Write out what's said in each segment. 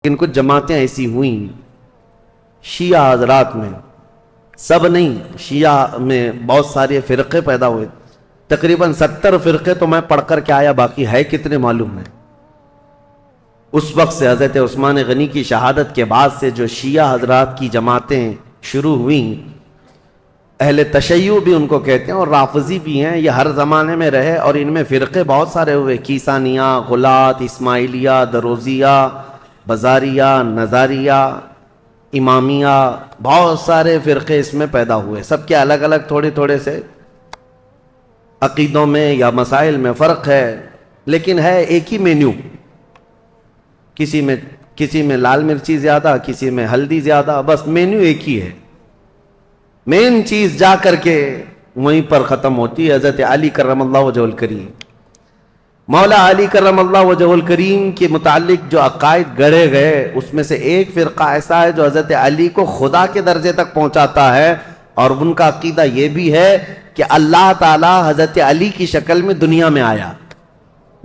لیکن کچھ جماعتیں ایسی ہوئیں شیعہ حضرات میں، سب نہیں، شیعہ میں بہت سارے فرقے پیدا ہوئے، تقریباً 70 فرقے تو میں پڑھ کر کے آیا، باقی ہے کتنے معلوم ہے۔ اس وقت سے حضرت عثمان غنی کی شہادت کے بعد سے جو شیعہ حضرات کی جماعتیں شروع ہوئیں، اہل تشیع بھی ان کو کہتے ہیں اور رافضی بھی ہیں، یہ ہر زمانے میں رہے اور ان میں فرقے بہت سارے ہوئے، کیسانیہ، غلات، اسماعیلیہ، دروزیہ، بزاریہ، نظاریہ، امامیہ، بہت سارے فرقے اس میں پیدا ہوئے، سب کے الگ الگ تھوڑے تھوڑے سے عقیدوں میں یا مسائل میں فرق ہے، لیکن ہے ایک ہی مینیو، کسی میں لال مرچی زیادہ، کسی میں ہلدی زیادہ، بس مینیو ایک ہی ہے، مین چیز جا کر کے وہیں پر ختم ہوتی ہے۔ حضرت علی کرم اللہ وجہ الکریم، مولا علی کرم اللہ وجہ الکریم کے متعلق جو عقائد گڑھے گئے، اس میں سے ایک فرقہ ایسا ہے جو حضرت علی کو خدا کے درجے تک پہنچاتا ہے، اور ان کا عقیدہ یہ بھی ہے کہ اللہ تعالی حضرت علی کی شکل میں دنیا میں آیا،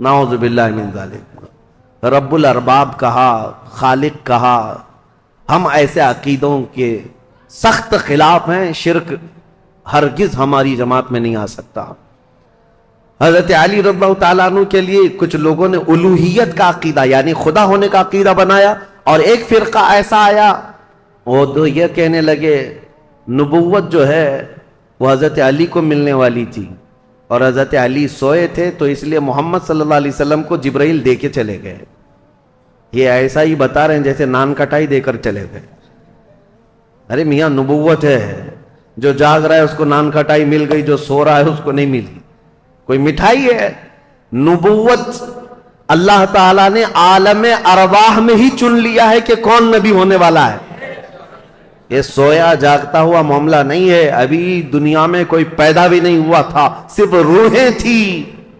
نعوذ باللہ من ذالک، رب الارباب کہا، خالق کہا۔ ہم ایسے عقیدوں کے سخت خلاف ہیں، شرک ہرگز ہماری جماعت میں نہیں آ سکتا۔ حضرت علی رضی اللہ تعالیٰ عنہ کے لیے کچھ لوگوں نے الوہیت کا عقیدہ یعنی خدا ہونے کا عقیدہ بنایا، اور ایک فرقہ ایسا آیا وہ تو یہ کہنے لگے نبوت جو ہے وہ حضرت علی کو ملنے والی تھی، اور حضرت علی سوئے تھے تو اس لیے محمد صلی اللہ علیہ وسلم کو جبرائیل دے کے چلے گئے۔ یہ ایسا ہی بتا رہے ہیں جیسے نان کٹائی دے کر چلے گئے۔ ارے میاں نبوت ہے، جو جاگ رہا ہے اس کو نان کٹائی مل گئی، جو سو رہا ہے اس کو نہیں ملی، کوئی مٹھائی ہے؟ نبوت اللہ تعالیٰ نے عالم ارواح میں ہی چن لیا ہے کہ کون نبی ہونے والا ہے۔ یہ سویا جاگتا ہوا معاملہ نہیں ہے، ابھی دنیا میں کوئی پیدا بھی نہیں ہوا تھا، صرف روحیں تھی،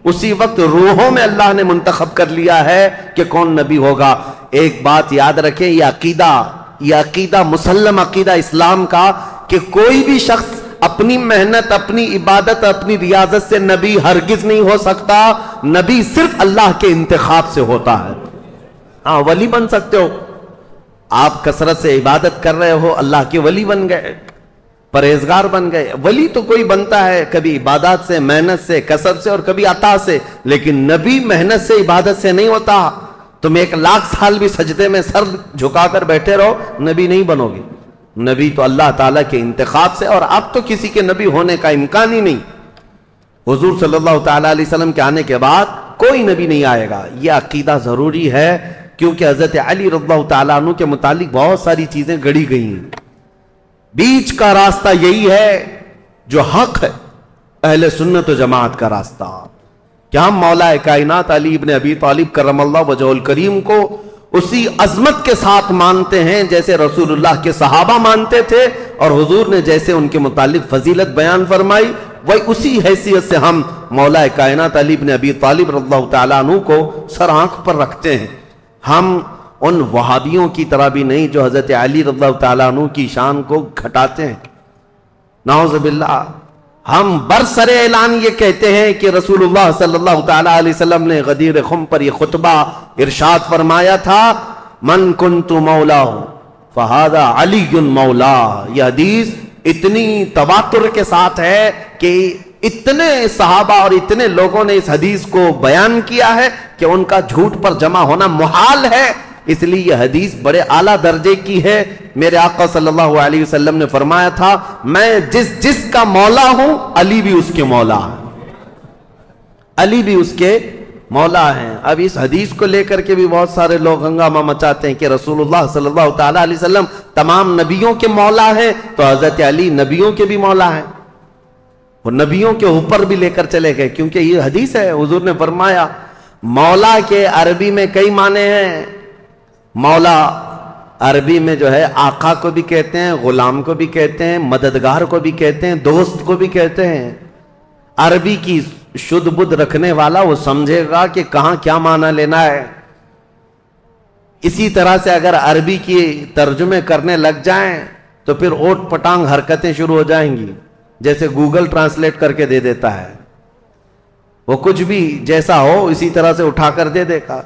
اسی وقت روحوں میں اللہ نے منتخب کر لیا ہے کہ کون نبی ہوگا۔ ایک بات یاد رکھیں، یہ عقیدہ مسلم عقیدہ اسلام کا کہ کوئی بھی شخص اپنی محنت، اپنی عبادت، اپنی ریاضت سے نبی ہرگز نہیں ہو سکتا، نبی صرف اللہ کے انتخاب سے ہوتا ہے۔ ہاں ولی بن سکتے ہو، آپ کثرت سے عبادت کر رہے ہو، اللہ کے ولی بن گئے، پرہیزگار بن گئے۔ ولی تو کوئی بنتا ہے کبھی عبادات سے، محنت سے، کسب سے، اور کبھی عطا سے، لیکن نبی محنت سے، عبادت سے نہیں ہوتا۔ تم 1,00,000 سال بھی سجدے میں سر جھکا کر بیٹھے رہو، نبی نہیں بنو گے۔ نبی تو اللہ تعالیٰ کے انتخاب سے، اور اب تو کسی کے نبی ہونے کا امکان ہی نہیں۔ حضور صلی اللہ تعالیٰ علیہ وسلم کے آنے کے بعد کوئی نبی نہیں آئے گا، یہ عقیدہ ضروری ہے، کیونکہ حضرت علی رضی اللہ تعالیٰ عنہ کے متعلق بہت ساری چیزیں گڑھی گئی ہیں۔ بیچ کا راستہ یہی ہے جو حق ہے، اہل سنت و جماعت کا راستہ، کہ ہم مولا کائنات علی ابن ابی طالب کرم اللہ وجہ الکریم کو اسی عظمت کے ساتھ مانتے ہیں جیسے رسول اللہ کے صحابہ مانتے تھے، اور حضور نے جیسے ان کے متعلق فضیلت بیان فرمائی، وہی اسی حیثیت سے ہم مولا کائنات علی ابن ابی طالب رضی اللہ تعالیٰ عنہ کو سر آنکھ پر رکھتے ہیں۔ ہم ان وہابیوں کی طرح بھی نہیں جو حضرت علی رضی اللہ تعالیٰ عنہ کی شان کو گھٹاتے ہیں، نعوذ باللہ۔ ہم برسر اعلان یہ کہتے ہیں کہ رسول اللہ صلی اللہ تعالیٰ علیہ وسلم نے غدیر خم پر یہ خطبہ ارشاد فرمایا تھا، من کنت مولا فہذا علی مولا۔ یہ حدیث اتنی تواتر کے ساتھ ہے کہ اتنے صحابہ اور اتنے لوگوں نے اس حدیث کو بیان کیا ہے کہ ان کا جھوٹ پر جمع ہونا محال ہے، اس لیے یہ حدیث بڑے اعلیٰ درجے کی ہے۔ میرے آقا صلی اللہ علیہ وسلم نے فرمایا تھا، میں جس کا مولا ہوں علی بھی اس کے مولا ہے، علی بھی اس کے مولا ہیں۔ اب اس حدیث کو لے کر کے بھی بہت سارے لوگ ہنگامہ مچاتے ہیں کہ رسول اللہ صلی اللہ تعالیٰ علیہ وسلم تمام نبیوں کے مولا ہیں، تو حضرت علی نبیوں کے بھی مولا ہیں، وہ نبیوں کے اوپر بھی لے کر چلے گئے، کیونکہ یہ حدیث ہے۔ حضور نے فرمایا مولا کے عربی میں کئی معنی ہیں۔ مولا عربی میں جو ہے آقا کو بھی کہتے ہیں، غلام کو بھی کہتے ہیں، مددگار کو بھی کہتے ہیں، دوست کو بھی کہتے ہیں۔ عربی کی شدھ بدھ رکھنے والا وہ سمجھے گا کہ کہاں کیا معنی لینا ہے۔ اسی طرح سے اگر عربی کی ترجمے کرنے لگ جائیں تو پھر اوٹ پٹانگ حرکتیں شروع ہو جائیں گی، جیسے گوگل ٹرانسلیٹ کر کے دے دیتا ہے، وہ کچھ بھی جیسا ہو اسی طرح سے اٹھا کر دے دے گا۔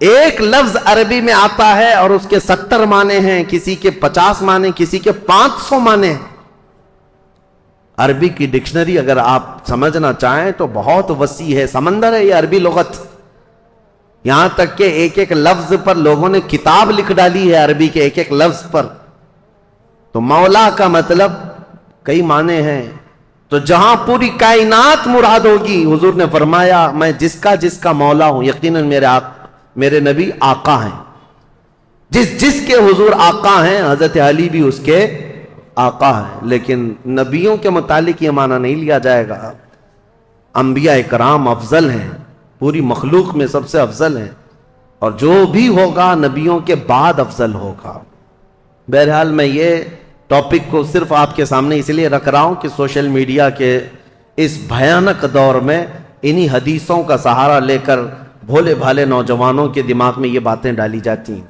ایک لفظ عربی میں آتا ہے اور اس کے 70 معنی ہیں، کسی کے 50 معنی، کسی کے 500 معنی ہیں۔ عربی کی ڈکشنری اگر آپ سمجھنا چاہیں تو بہت وسیع ہے، سمندر ہے یہ عربی لغت۔ یہاں تک کہ ایک ایک لفظ پر لوگوں نے کتاب لکھ ڈالی ہے عربی کے ایک ایک لفظ پر۔ تو مولا کا مطلب کئی معنی ہیں، تو جہاں پوری کائنات مراد ہوگی، حضور نے فرمایا میں جس کا مولا ہوں، یقیناً میرے نبی آقا ہیں، جس کے حضور آقا ہیں، حضرت علی بھی اس کے آقا ہیں۔ لیکن نبیوں کے متعلق یہ معنی نہیں لیا جائے گا۔ انبیاء کرام افضل ہیں، پوری مخلوق میں سب سے افضل ہیں، اور جو بھی ہوگا نبیوں کے بعد افضل ہوگا۔ بہرحال میں یہ ٹاپک کو صرف آپ کے سامنے اس لیے رکھ رہا ہوں کہ سوشل میڈیا کے اس بھیانک دور میں انہی حدیثوں کا سہارا لے کر بھولے بھالے نوجوانوں کے دماغ میں یہ باتیں ڈالی جاتی ہیں۔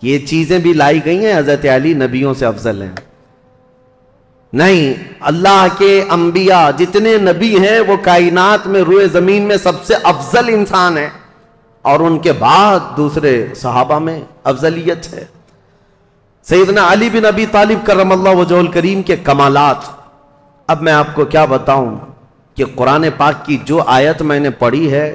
یہ چیزیں بھی لائی گئی ہیں، حضرت علی نبیوں سے افضل ہیں۔ نہیں، اللہ کے انبیاء جتنے نبی ہیں وہ کائنات میں روئے زمین میں سب سے افضل انسان ہیں، اور ان کے بعد دوسرے صحابہ میں افضلیت ہے۔ سیدنا علی بن ابی طالب کرم اللہ وجہہ الکریم کے کمالات، اب میں آپ کو کیا بتاؤں کہ قرآن پاک کی جو آیت میں نے پڑھی ہے،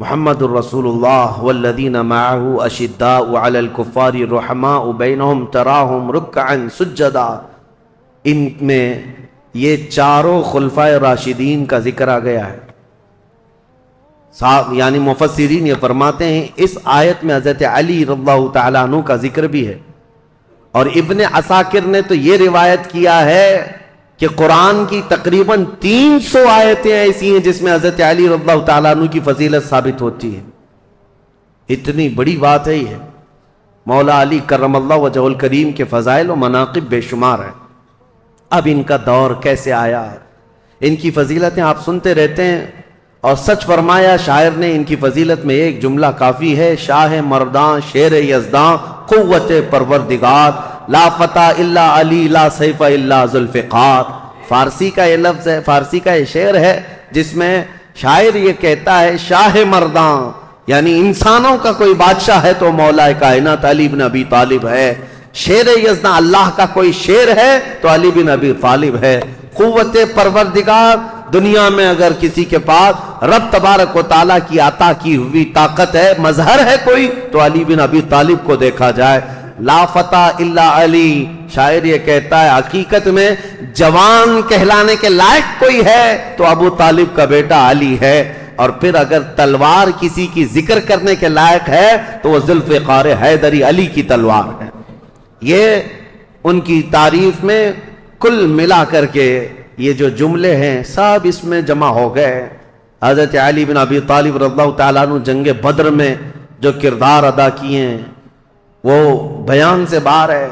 محمد الرسول اللہ والذین معہ اشداء علی الکفار رحماء بینہم تراہم رکعا سجدا، ان میں یہ چاروں خلفائے راشدین کا ذکر آ گیا ہے۔ یعنی مفسرین یہ فرماتے ہیں اس آیت میں حضرت علی رضی اللہ تعالیٰ عنہ کا ذکر بھی ہے، اور ابن عساکر نے تو یہ روایت کیا ہے کہ قرآن کی تقریباً 300 آیتیں ایسی ہیں جس میں حضرت علی رضی اللہ تعالیٰ عنہ کی فضیلت ثابت ہوتی ہے۔ اتنی بڑی بات ہے یہ۔ مولا علی کرم اللہ وجہہ الکریم کے فضائل و مناقب بے شمار ہیں۔ اب ان کا دور کیسے آیا، ان کی فضیلتیں آپ سنتے رہتے ہیں، اور سچ فرمایا شاعر نے ان کی فضیلت میں ایک جملہ کافی ہے: شاہ مرداں شیر یزداں قوت پروردگار، لا فتح الا علی لا سیف الا ذوالفقار۔ فارسی کا یہ لفظ ہے، فارسی کا یہ شعر ہے جس میں شاعر یہ کہتا ہے شاہ مرداں یعنی انسانوں کا کوئی بادشاہ ہے تو مولا کائنات علی بن ابی طالب ہے، شیر یزداں اللہ کا کوئی شیر ہے تو علی بن ابی طالب ہے۔ قوت پروردگار، دنیا میں اگر کسی کے پاس رب تبارک و تعالیٰ کی عطا کی ہوئی طاقت ہے، مظہر ہے کوئی، تو علی بن ابی طالب کو دیکھا جائے۔ لا فتح الا علی، شاعر یہ کہتا ہے حقیقت میں جوان کہلانے کے لائق کوئی ہے تو ابو طالب کا بیٹا علی ہے، اور پھر اگر تلوار کسی کی ذکر کرنے کے لائق ہے تو وہ ذوالفقار حیدری علی کی تلوار ہے۔ یہ ان کی تعریف میں کل ملا کر کے یہ جو جملے ہیں سب اس میں جمع ہو گئے۔ حضرت علی بن ابی طالب رضی اللہ تعالیٰ عنہ جنگ بدر میں جو کردار ادا کیے ہیں وہ بیان سے باہر ہے۔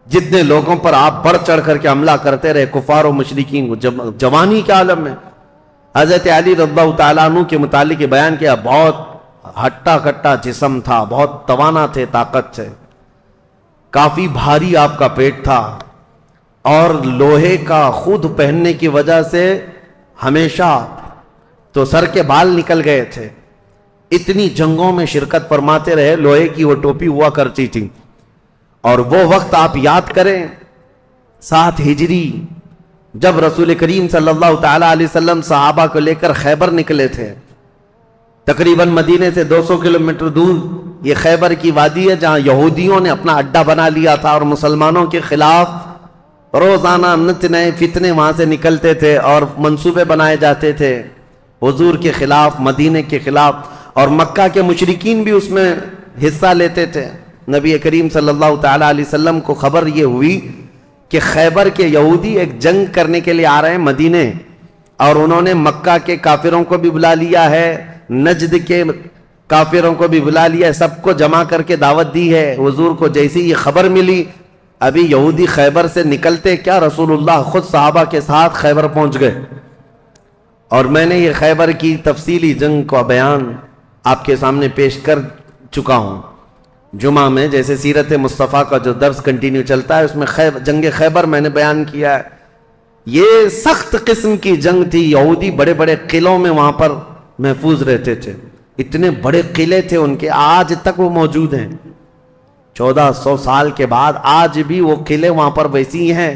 جتنے لوگوں پر آپ بڑھ چڑھ کر کے حملہ کرتے رہے، کفار و مشرکین، جوانی کے عالم میں حضرت علی رضی اللہ تعالیٰ عنہ کے متعلق بیان کیا، بہت ہٹا کٹا جسم تھا، بہت توانا تھے، طاقت سے، کافی بھاری آپ کا پیٹ تھا، اور لوہے کا خود پہننے کی وجہ سے ہمیشہ تو سر کے بال نکل گئے تھے۔ اتنی جنگوں میں شرکت فرماتے رہے، لوہے کی وہ ٹوپی ہوا کرتی تھی، اور وہ وقت آپ یاد کریں 7 ہجری جب رسول کریم صلی اللہ تعالیٰ علیہ وسلم صحابہ کو لے کر خیبر نکلے تھے، تقریباً مدینے سے 200 کلومیٹر دور یہ خیبر کی وادی ہے جہاں یہودیوں نے اپنا اڈا بنا لیا تھا، اور مسلمانوں کے خلاف روزانہ نت نئے فتنے وہاں سے نکلتے تھے اور منصوبے بنائے جاتے تھے حضور کے خلاف، مدینے کے خلاف، اور مکہ کے مشرکین بھی اس میں حصہ لیتے تھے۔ نبی کریم صلی اللہ تعالیٰ علیہ وسلم کو خبر یہ ہوئی کہ خیبر کے یہودی ایک جنگ کرنے کے لیے آ رہے ہیں مدینے، اور انہوں نے مکہ کے کافروں کو بھی بلا لیا ہے، نجد کے کافروں کو بھی بلا لیا ہے، سب کو جمع کر کے دعوت دی ہے۔ حضور کو جیسی یہ خبر ملی، ابھی یہودی خیبر سے نکلتے کیا رسول اللہ خود صحابہ کے ساتھ خیبر پہنچ گئے۔ اور میں نے یہ خیبر کی تفصیلی جنگ کا بیان آپ کے سامنے پیش کر چکا ہوں جمعہ میں، جیسے سیرت مصطفیٰ کا جو درس کنٹینیو چلتا ہے اس میں جنگ خیبر میں نے بیان کیا ہے۔ یہ سخت قسم کی جنگ تھی، یہودی بڑے بڑے قلعوں میں وہاں پر محفوظ رہتے تھے، اتنے بڑے قلعے تھے ان کے، آج تک وہ موجود ہیں۔ 1400 سال کے بعد آج بھی وہ قلعے وہاں پر ویسی ہیں۔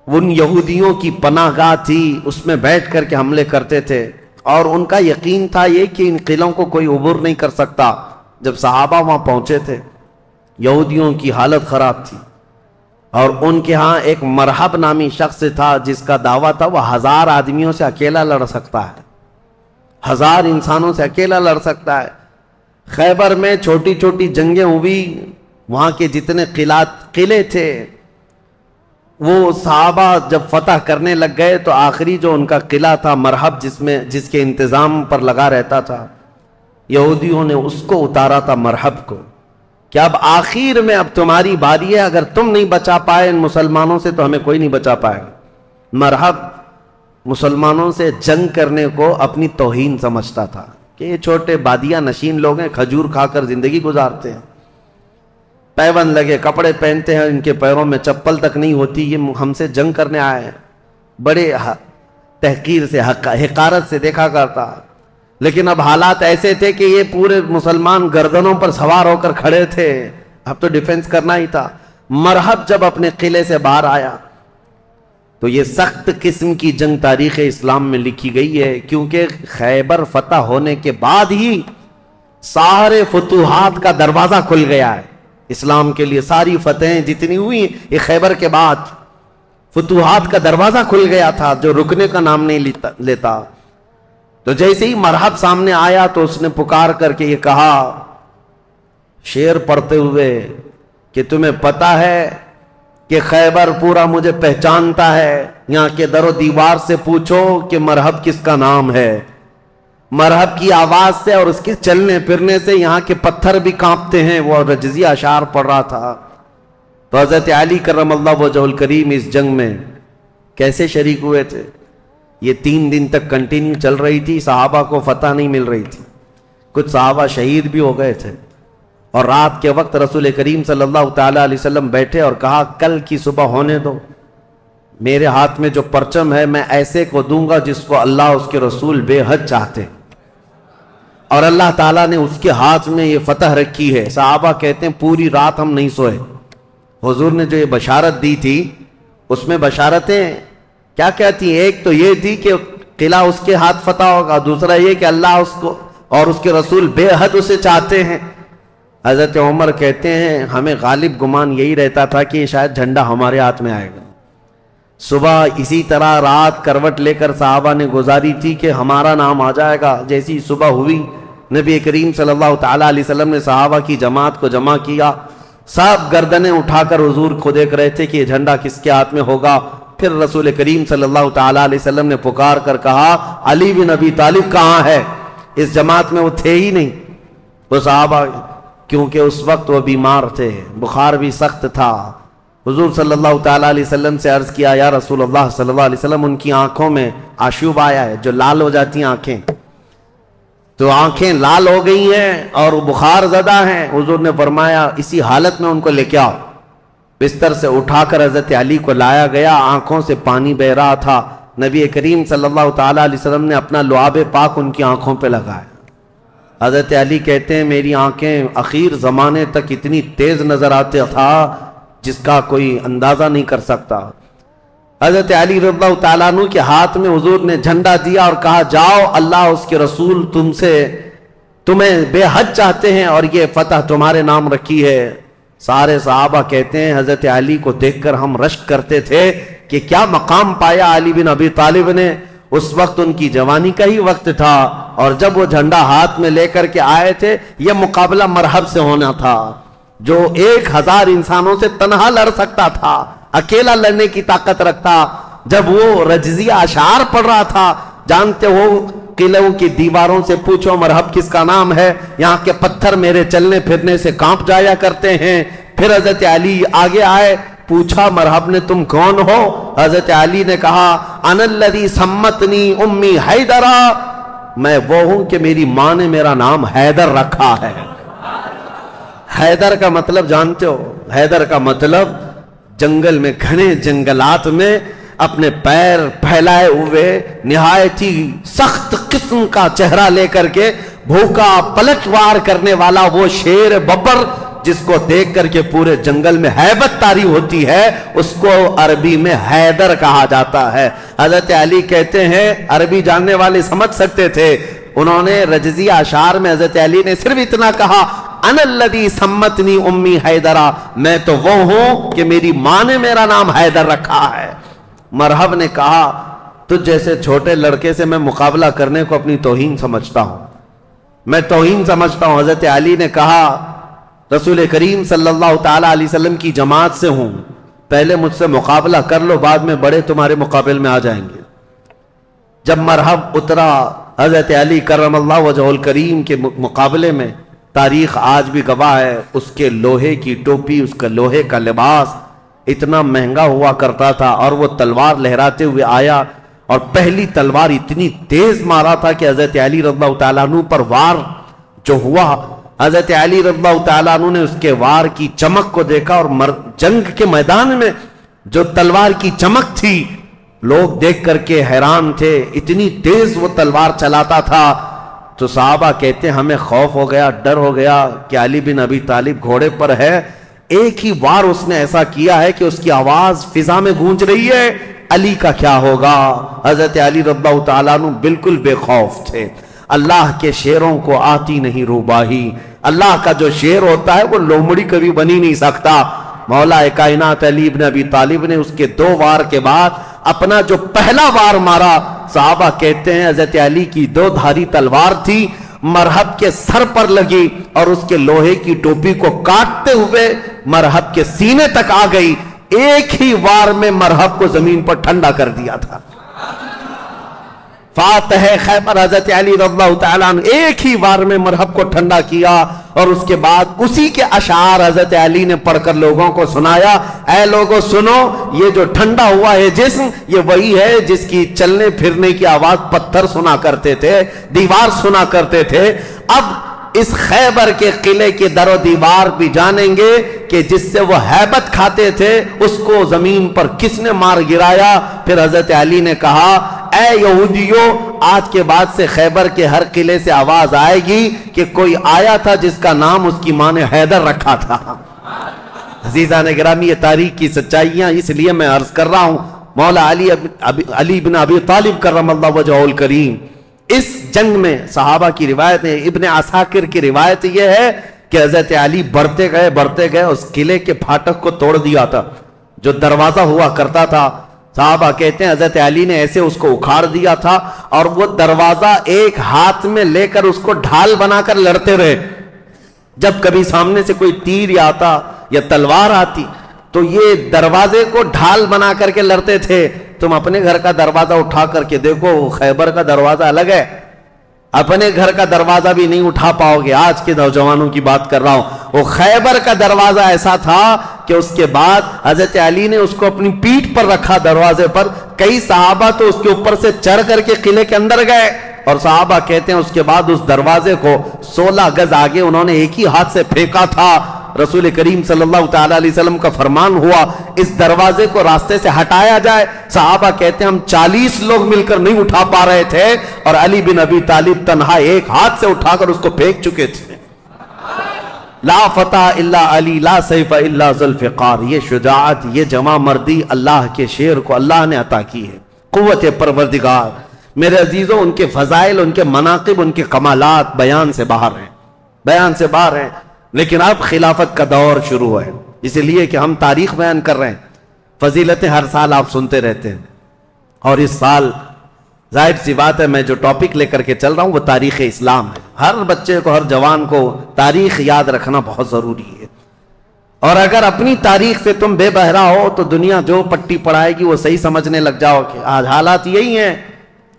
ان یہودیوں کی پناہ گاہ تھی، اس میں بیٹھ کر کے حملے کرتے تھے، اور ان کا یقین تھا یہ کہ ان قلعوں کو کوئی عبور نہیں کر سکتا۔ جب صحابہ وہاں پہنچے تھے، یہودیوں کی حالت خراب تھی، اور ان کے ہاں ایک مرحب نامی شخص تھا جس کا دعویٰ تھا وہ 1000 آدمیوں سے اکیلا لڑ سکتا ہے، 1000 انسانوں سے اکیلا لڑ سکتا ہے۔ خیبر میں چھوٹی چھوٹی جنگیں ہوئی، وہاں کے جتنے قلعے تھے وہ صحابہ جب فتح کرنے لگ گئے تو آخری جو ان کا قلعہ تھا مرحب، جس کے انتظام پر لگا رہتا تھا، یہودیوں نے اس کو اتارا تھا مرحب کو، کہ اب آخر میں اب تمہاری باری ہے، اگر تم نہیں بچا پائے ان مسلمانوں سے تو ہمیں کوئی نہیں بچا پائے گا۔ مرحب مسلمانوں سے جنگ کرنے کو اپنی توہین سمجھتا تھا کہ یہ چھوٹے بادیہ نشین لوگ ہیں، کھجور کھا کر زندگی گزارتے ہیں، پیون لگے کپڑے پہنتے ہیں، ان کے پیروں میں چپل تک نہیں ہوتی، یہ ہم سے جنگ کرنے آئے ہیں۔ بڑے تحقیر سے حقارت سے دیکھا کرتا۔ لیکن اب حالات ایسے تھے کہ یہ پورے مسلمان گردنوں پر سوار ہو کر کھڑے تھے، اب تو ڈیفنس کرنا ہی تھا۔ مرحب جب اپنے قلعے سے باہر آیا تو یہ سخت قسم کی جنگ تاریخ اسلام میں لکھی گئی ہے، کیونکہ خیبر فتح ہونے کے بعد ہی سارے فتوحات کا دروازہ کھل گیا ہے اسلام کے لیے۔ ساری فتحیں جتنی ہوئی یہ خیبر کے بعد، فتوحات کا دروازہ کھل گیا تھا جو رکنے کا نام نہیں لیتا۔ تو جیسے ہی مرحب سامنے آیا تو اس نے پکار کر کے یہ کہا شعر پڑھتے ہوئے کہ تمہیں پتا ہے کہ خیبر پورا مجھے پہچانتا ہے، یہاں کے در و دیوار سے پوچھو کہ مرحب کس کا نام ہے۔ مرحب کی آواز سے اور اس کے چلنے پھرنے سے یہاں کے پتھر بھی کانپتے ہیں۔ وہ رجزی اشعار پڑھ رہا تھا۔ تو حضرت علی کرم اللہ وجہہ الکریم اس جنگ میں کیسے شریک ہوئے تھے؟ یہ 3 دن تک کنٹینیو چل رہی تھی، صحابہ کو فتح نہیں مل رہی تھی، کچھ صحابہ شہید بھی ہو گئے تھے، اور رات کے وقت رسول کریم صلی اللہ تعالیٰ علیہ وسلم بیٹھے اور کہا کل کی صبح ہونے دو، میرے ہاتھ میں جو پرچم ہے میں ایسے کو دوں گا جس کو اللہ اس کے رسول بے حد چاہتے، اور اللہ تعالیٰ نے اس کے ہاتھ میں یہ فتح رکھی ہے۔ صحابہ کہتے ہیں پوری رات ہم نہیں سوئے۔ حضور نے جو یہ بشارت دی تھی اس میں بشارتیں کیا کہتی ہیں؟ ایک تو یہ تھی کہ قلعہ اس کے ہاتھ فتح ہوگا، دوسرا یہ کہ اللہ اس کو اور اس کے رسول بے حد اسے چاہتے ہیں۔ حضرت عمر کہتے ہیں ہمیں غالب گمان یہی رہتا تھا کہ شاید جھنڈا ہمارے ہاتھ میں آئے گا۔ صبح اسی طرح رات کروٹ لے کر صحابہ نے گزاری تھی کہ ہمارا نام آ جائے گا۔ جیسی صبح ہوئی نبی کریم صلی اللہ تعالیٰ علیہ وسلم نے صحابہ کی جماعت کو جمع کیا، سب گردنیں اٹھا کر حضور کو دیکھ رہے تھے کہ یہ جھنڈا کس کے ہاتھ میں ہوگا۔ پھر رسول کریم صلی اللہ تعالیٰ علیہ وسلم نے پکار کر کہا علی بن ابی طالب کہاں ہے؟ اس جماعت میں وہ تھے ہی نہیں وہ صحابہ، کیونکہ اس وقت وہ بیمار تھے، بخار بھی سخت تھا۔ حضور صلی اللہ تعالیٰ علیہ وسلم سے عرض کیا یا رسول اللہ صلی اللہ علیہ وسلم ان کی آنکھوں میں آشوب آیا ہے، جو لال ہو جاتی ہیں آنکھیں، تو آنکھیں لال ہو گئی ہیں اور بخار زدہ ہیں۔ حضور نے فرمایا اسی حالت میں ان کو لے کے آؤ۔ بستر سے اٹھا کر حضرت علی کو لایا گیا، آنکھوں سے پانی بہ رہا تھا۔ نبی کریم صلی اللہ تعالیٰ علیہ وسلم نے اپنا لعاب پاک ان کی آنکھوں پہ لگایا۔ حضرت علی کہتے ہیں میری آنکھیں اخیر زمانے تک اتنی تیز نظر آتے تھا جس کا کوئی اندازہ نہیں کر سکتا۔ حضرت علی رضی اللہ تعالیٰ عنہ کے ہاتھ میں حضور نے جھنڈا دیا اور کہا جاؤ اللہ اس کے رسول تمہیں بے حد چاہتے ہیں اور یہ فتح تمہارے نام رکھی ہے۔ سارے صحابہ کہتے ہیں حضرت علی کو دیکھ کر ہم رشک کرتے تھے کہ کیا مقام پایا علی بن ابی طالب نے۔ اس وقت ان کی جوانی کا ہی وقت تھا، اور جب وہ جھنڈا ہاتھ میں لے کر کے آئے تھے یہ مقابلہ مرحب سے ہونا تھا، جو 1000 انسانوں سے تنہا لڑ سکتا تھا، اکیلا لڑنے کی طاقت رکھتا۔ جب وہ رجزیہ اشعار پڑھ رہا تھا، جانتے ہو قلعوں کی دیواروں سے پوچھو مرحب کس کا نام ہے، یہاں کے پتھر میرے چلنے پھرنے سے کانپ جایا کرتے ہیں۔ پھر حضرت علی آگے آئے، پوچھا مرحب نے تم کون ہو؟ حضرت علی نے کہا انا الذی سمتنی امی حیدرا، میں وہ ہوں کہ میری ماں نے میرا نام حیدر رکھا ہے۔ حیدر کا مطلب جانتے ہو؟ حیدر کا مطلب جنگل میں، گھنے جنگلات میں اپنے پیر پھیلائے ہوئے نہایت ہی سخت قسم کا چہرہ لے کر کے بھوکا پلٹوار کرنے والا وہ شیر ببر جس کو دیکھ کر کے پورے جنگل میں ہیبت طاری ہوتی ہے، اس کو عربی میں حیدر کہا جاتا ہے۔ حضرت علی کہتے ہیں، عربی جاننے والے سمجھ سکتے تھے، انہوں نے رجزیہ اشعار میں حضرت علی نے صرف اتنا کہا، انا الذی سمتنی امی حیدرہ، میں تو وہ ہوں کہ میری ماں نے میرا نام حیدر رکھا ہے۔ مرحب نے کہا، تجھ جیسے چھوٹے لڑکے سے میں مقابلہ کرنے کو اپنی توہین سمجھتا ہوں، میں توہین سمجھتا ہوں۔ حضرت علی نے کہا، رسول کریم صلی اللہ تعالیٰ علیہ وسلم کی جماعت سے ہوں، پہلے مجھ سے مقابلہ کر لو، بعد میں بڑے تمہارے مقابل میں آ جائیں گے۔ جب مرحب اترا حضرت علی کرم اللہ وجہہ الکریم کے مقابلے میں، تاریخ آج بھی گواہ ہے، اس کے لوہے کی ٹوپی، اس کا لوہے کا لباس اتنا مہنگا ہوا کرتا تھا، اور وہ تلوار لہراتے ہوئے آیا، اور پہلی تلوار اتنی تیز مارا تھا کہ حضرت علی رضی اللہ تعالیٰ عنہ پر وار جو ہوا، حضرت علی رضی اللہ تعالیٰ عنہ نے اس کے وار کی چمک کو دیکھا، اور جنگ کے میدان میں جو تلوار کی چمک تھی، لوگ دیکھ کر کے حیران تھے، اتنی تیز وہ تلوار چلاتا تھا۔ تو صحابہ کہتے ہیں ہمیں خوف ہو گیا، ڈر ہو گیا کہ علی بن ابی طالب گھوڑے پر ہے، ایک ہی وار اس نے ایسا کیا ہے کہ اس کی آواز فضا میں گونج رہی ہے، علی کا کیا ہوگا؟ حضرت علی رضی اللہ تعالیٰ عنہ بالکل بے خوف تھے۔ اللہ کے شیروں کو آتی نہیں روباہی، اللہ کا جو شیر ہوتا ہے وہ لومڑی کبھی بنی نہیں سکتا۔ مولا کائنات علی بن ابی طالب نے اس کے 2 وار کے بعد اپنا جو پہلا وار مارا، صحابہ کہتے ہیں حضرت علی کی 2 دھاری تلوار تھی، مرحب کے سر پر لگی اور اس کے لوہے کی ٹوپی کو کاٹتے ہوئے مرحب کے سینے تک آ گئی، ایک ہی وار میں مرحب کو زمین پر ٹھنڈا کر دیا تھا۔ فاتح خیبر حضرت علی رضی اللہ تعالیٰ عنہ ایک ہی وار میں مرحب کو ٹھنڈا کیا، اور اس کے بعد اسی کے اشعار حضرت علی نے پڑھ کر لوگوں کو سنایا، اے لوگوں سنو، یہ جو ٹھنڈا ہوا ہے جسم، یہ وہی ہے جس کی چلنے پھرنے کی آواز پتھر سنا کرتے تھے، دیوار سنا کرتے تھے۔ اب اس خیبر کے قلعے کے در و دیوار بھی جانیں گے کہ جس سے وہ ہیبت کھاتے تھے، اس کو زمین پر کس نے مار گرایا۔ پھر حضرت علی نے کہا، اے یہودیوں، آج کے بعد سے خیبر کے ہر قلعے سے آواز آئے گی کہ کوئی آیا تھا جس کا نام اس کی ماں نے حیدر رکھا تھا۔ عزیزان گرامی، یہ تاریخ کی سچائیاں اس لیے میں عرض کر رہا ہوں۔ مولا علی بن ابی طالب کرم اللہ وجہہ الکریم، اس جنگ میں صحابہ کی روایت ہے، ابن عساکر کی روایت یہ ہے کہ حضرت علی بڑھتے گئے اس قلعے کے پھاٹک کو توڑ دیا تھا، جو دروازہ ہوا کرتا تھا۔ صحابہ کہتے ہیں حضرت علی نے ایسے اس کو اکھاڑ دیا تھا، اور وہ دروازہ ایک ہاتھ میں لے کر اس کو ڈھال بنا کر لڑتے رہے۔ جب کبھی سامنے سے کوئی تیر آتا یا تلوار آتی تو یہ دروازے کو ڈھال بنا کر کے لڑتے تھے۔ تم اپنے گھر کا دروازہ اٹھا کر کے دیکھو، خیبر کا دروازہ الگ ہے، اپنے گھر کا دروازہ بھی نہیں اٹھا پاؤ گے۔ آج کے نوجوانوں کی بات کر رہا ہوں، وہ خیبر کا دروازہ ایسا تھا کہ اس کے بعد حضرت علی نے اس کو اپنی پیٹھ پر رکھا دروازے پر، کئی صحابہ تو اس کے اوپر سے چڑھ کر کے قلعے کے اندر گئے، اور صحابہ کہتے ہیں اس کے بعد اس دروازے کو 16 گز آگے انہوں نے ایک ہی ہاتھ سے پھینکا تھا۔ رسول کریم صلی اللہ تعالیٰ علیہ وسلم کا فرمان ہوا اس دروازے کو راستے سے ہٹایا جائے۔ صحابہ کہتے ہیں ہم 40 لوگ مل کر نہیں اٹھا پا رہے تھے، اور علی بن ابی طالب تنہا ایک ہاتھ سے اٹھا کر اس کو پھینک چکے تھے۔ لا فتح الا علی، لا سیف الا ذوالفقار، یہ شجاعت، یہ جمع مردی اللہ کے شیر کو اللہ نے عطا کی ہے۔ قوت پروردگار، میرے عزیزوں، ان کے فضائل، ان کے مناقب، ان کے کمالات بیان سے باہر ہیں، لیکن اب خلافت کا دور شروع ہے، اس لیے کہ ہم تاریخ بیان کر رہے ہیں، فضیلتیں ہر سال آپ سنتے رہتے ہیں، اور اس سال ظاہر سی بات ہے میں جو ٹاپک لے کر کے چل رہا ہوں وہ تاریخ اسلام ہے۔ ہر بچے کو، ہر جوان کو تاریخ یاد رکھنا بہت ضروری ہے، اور اگر اپنی تاریخ سے تم بے بہرا ہو تو دنیا جو پٹی پڑھائے گی وہ صحیح سمجھنے لگ جاؤ کہ آج حالات یہی ہیں،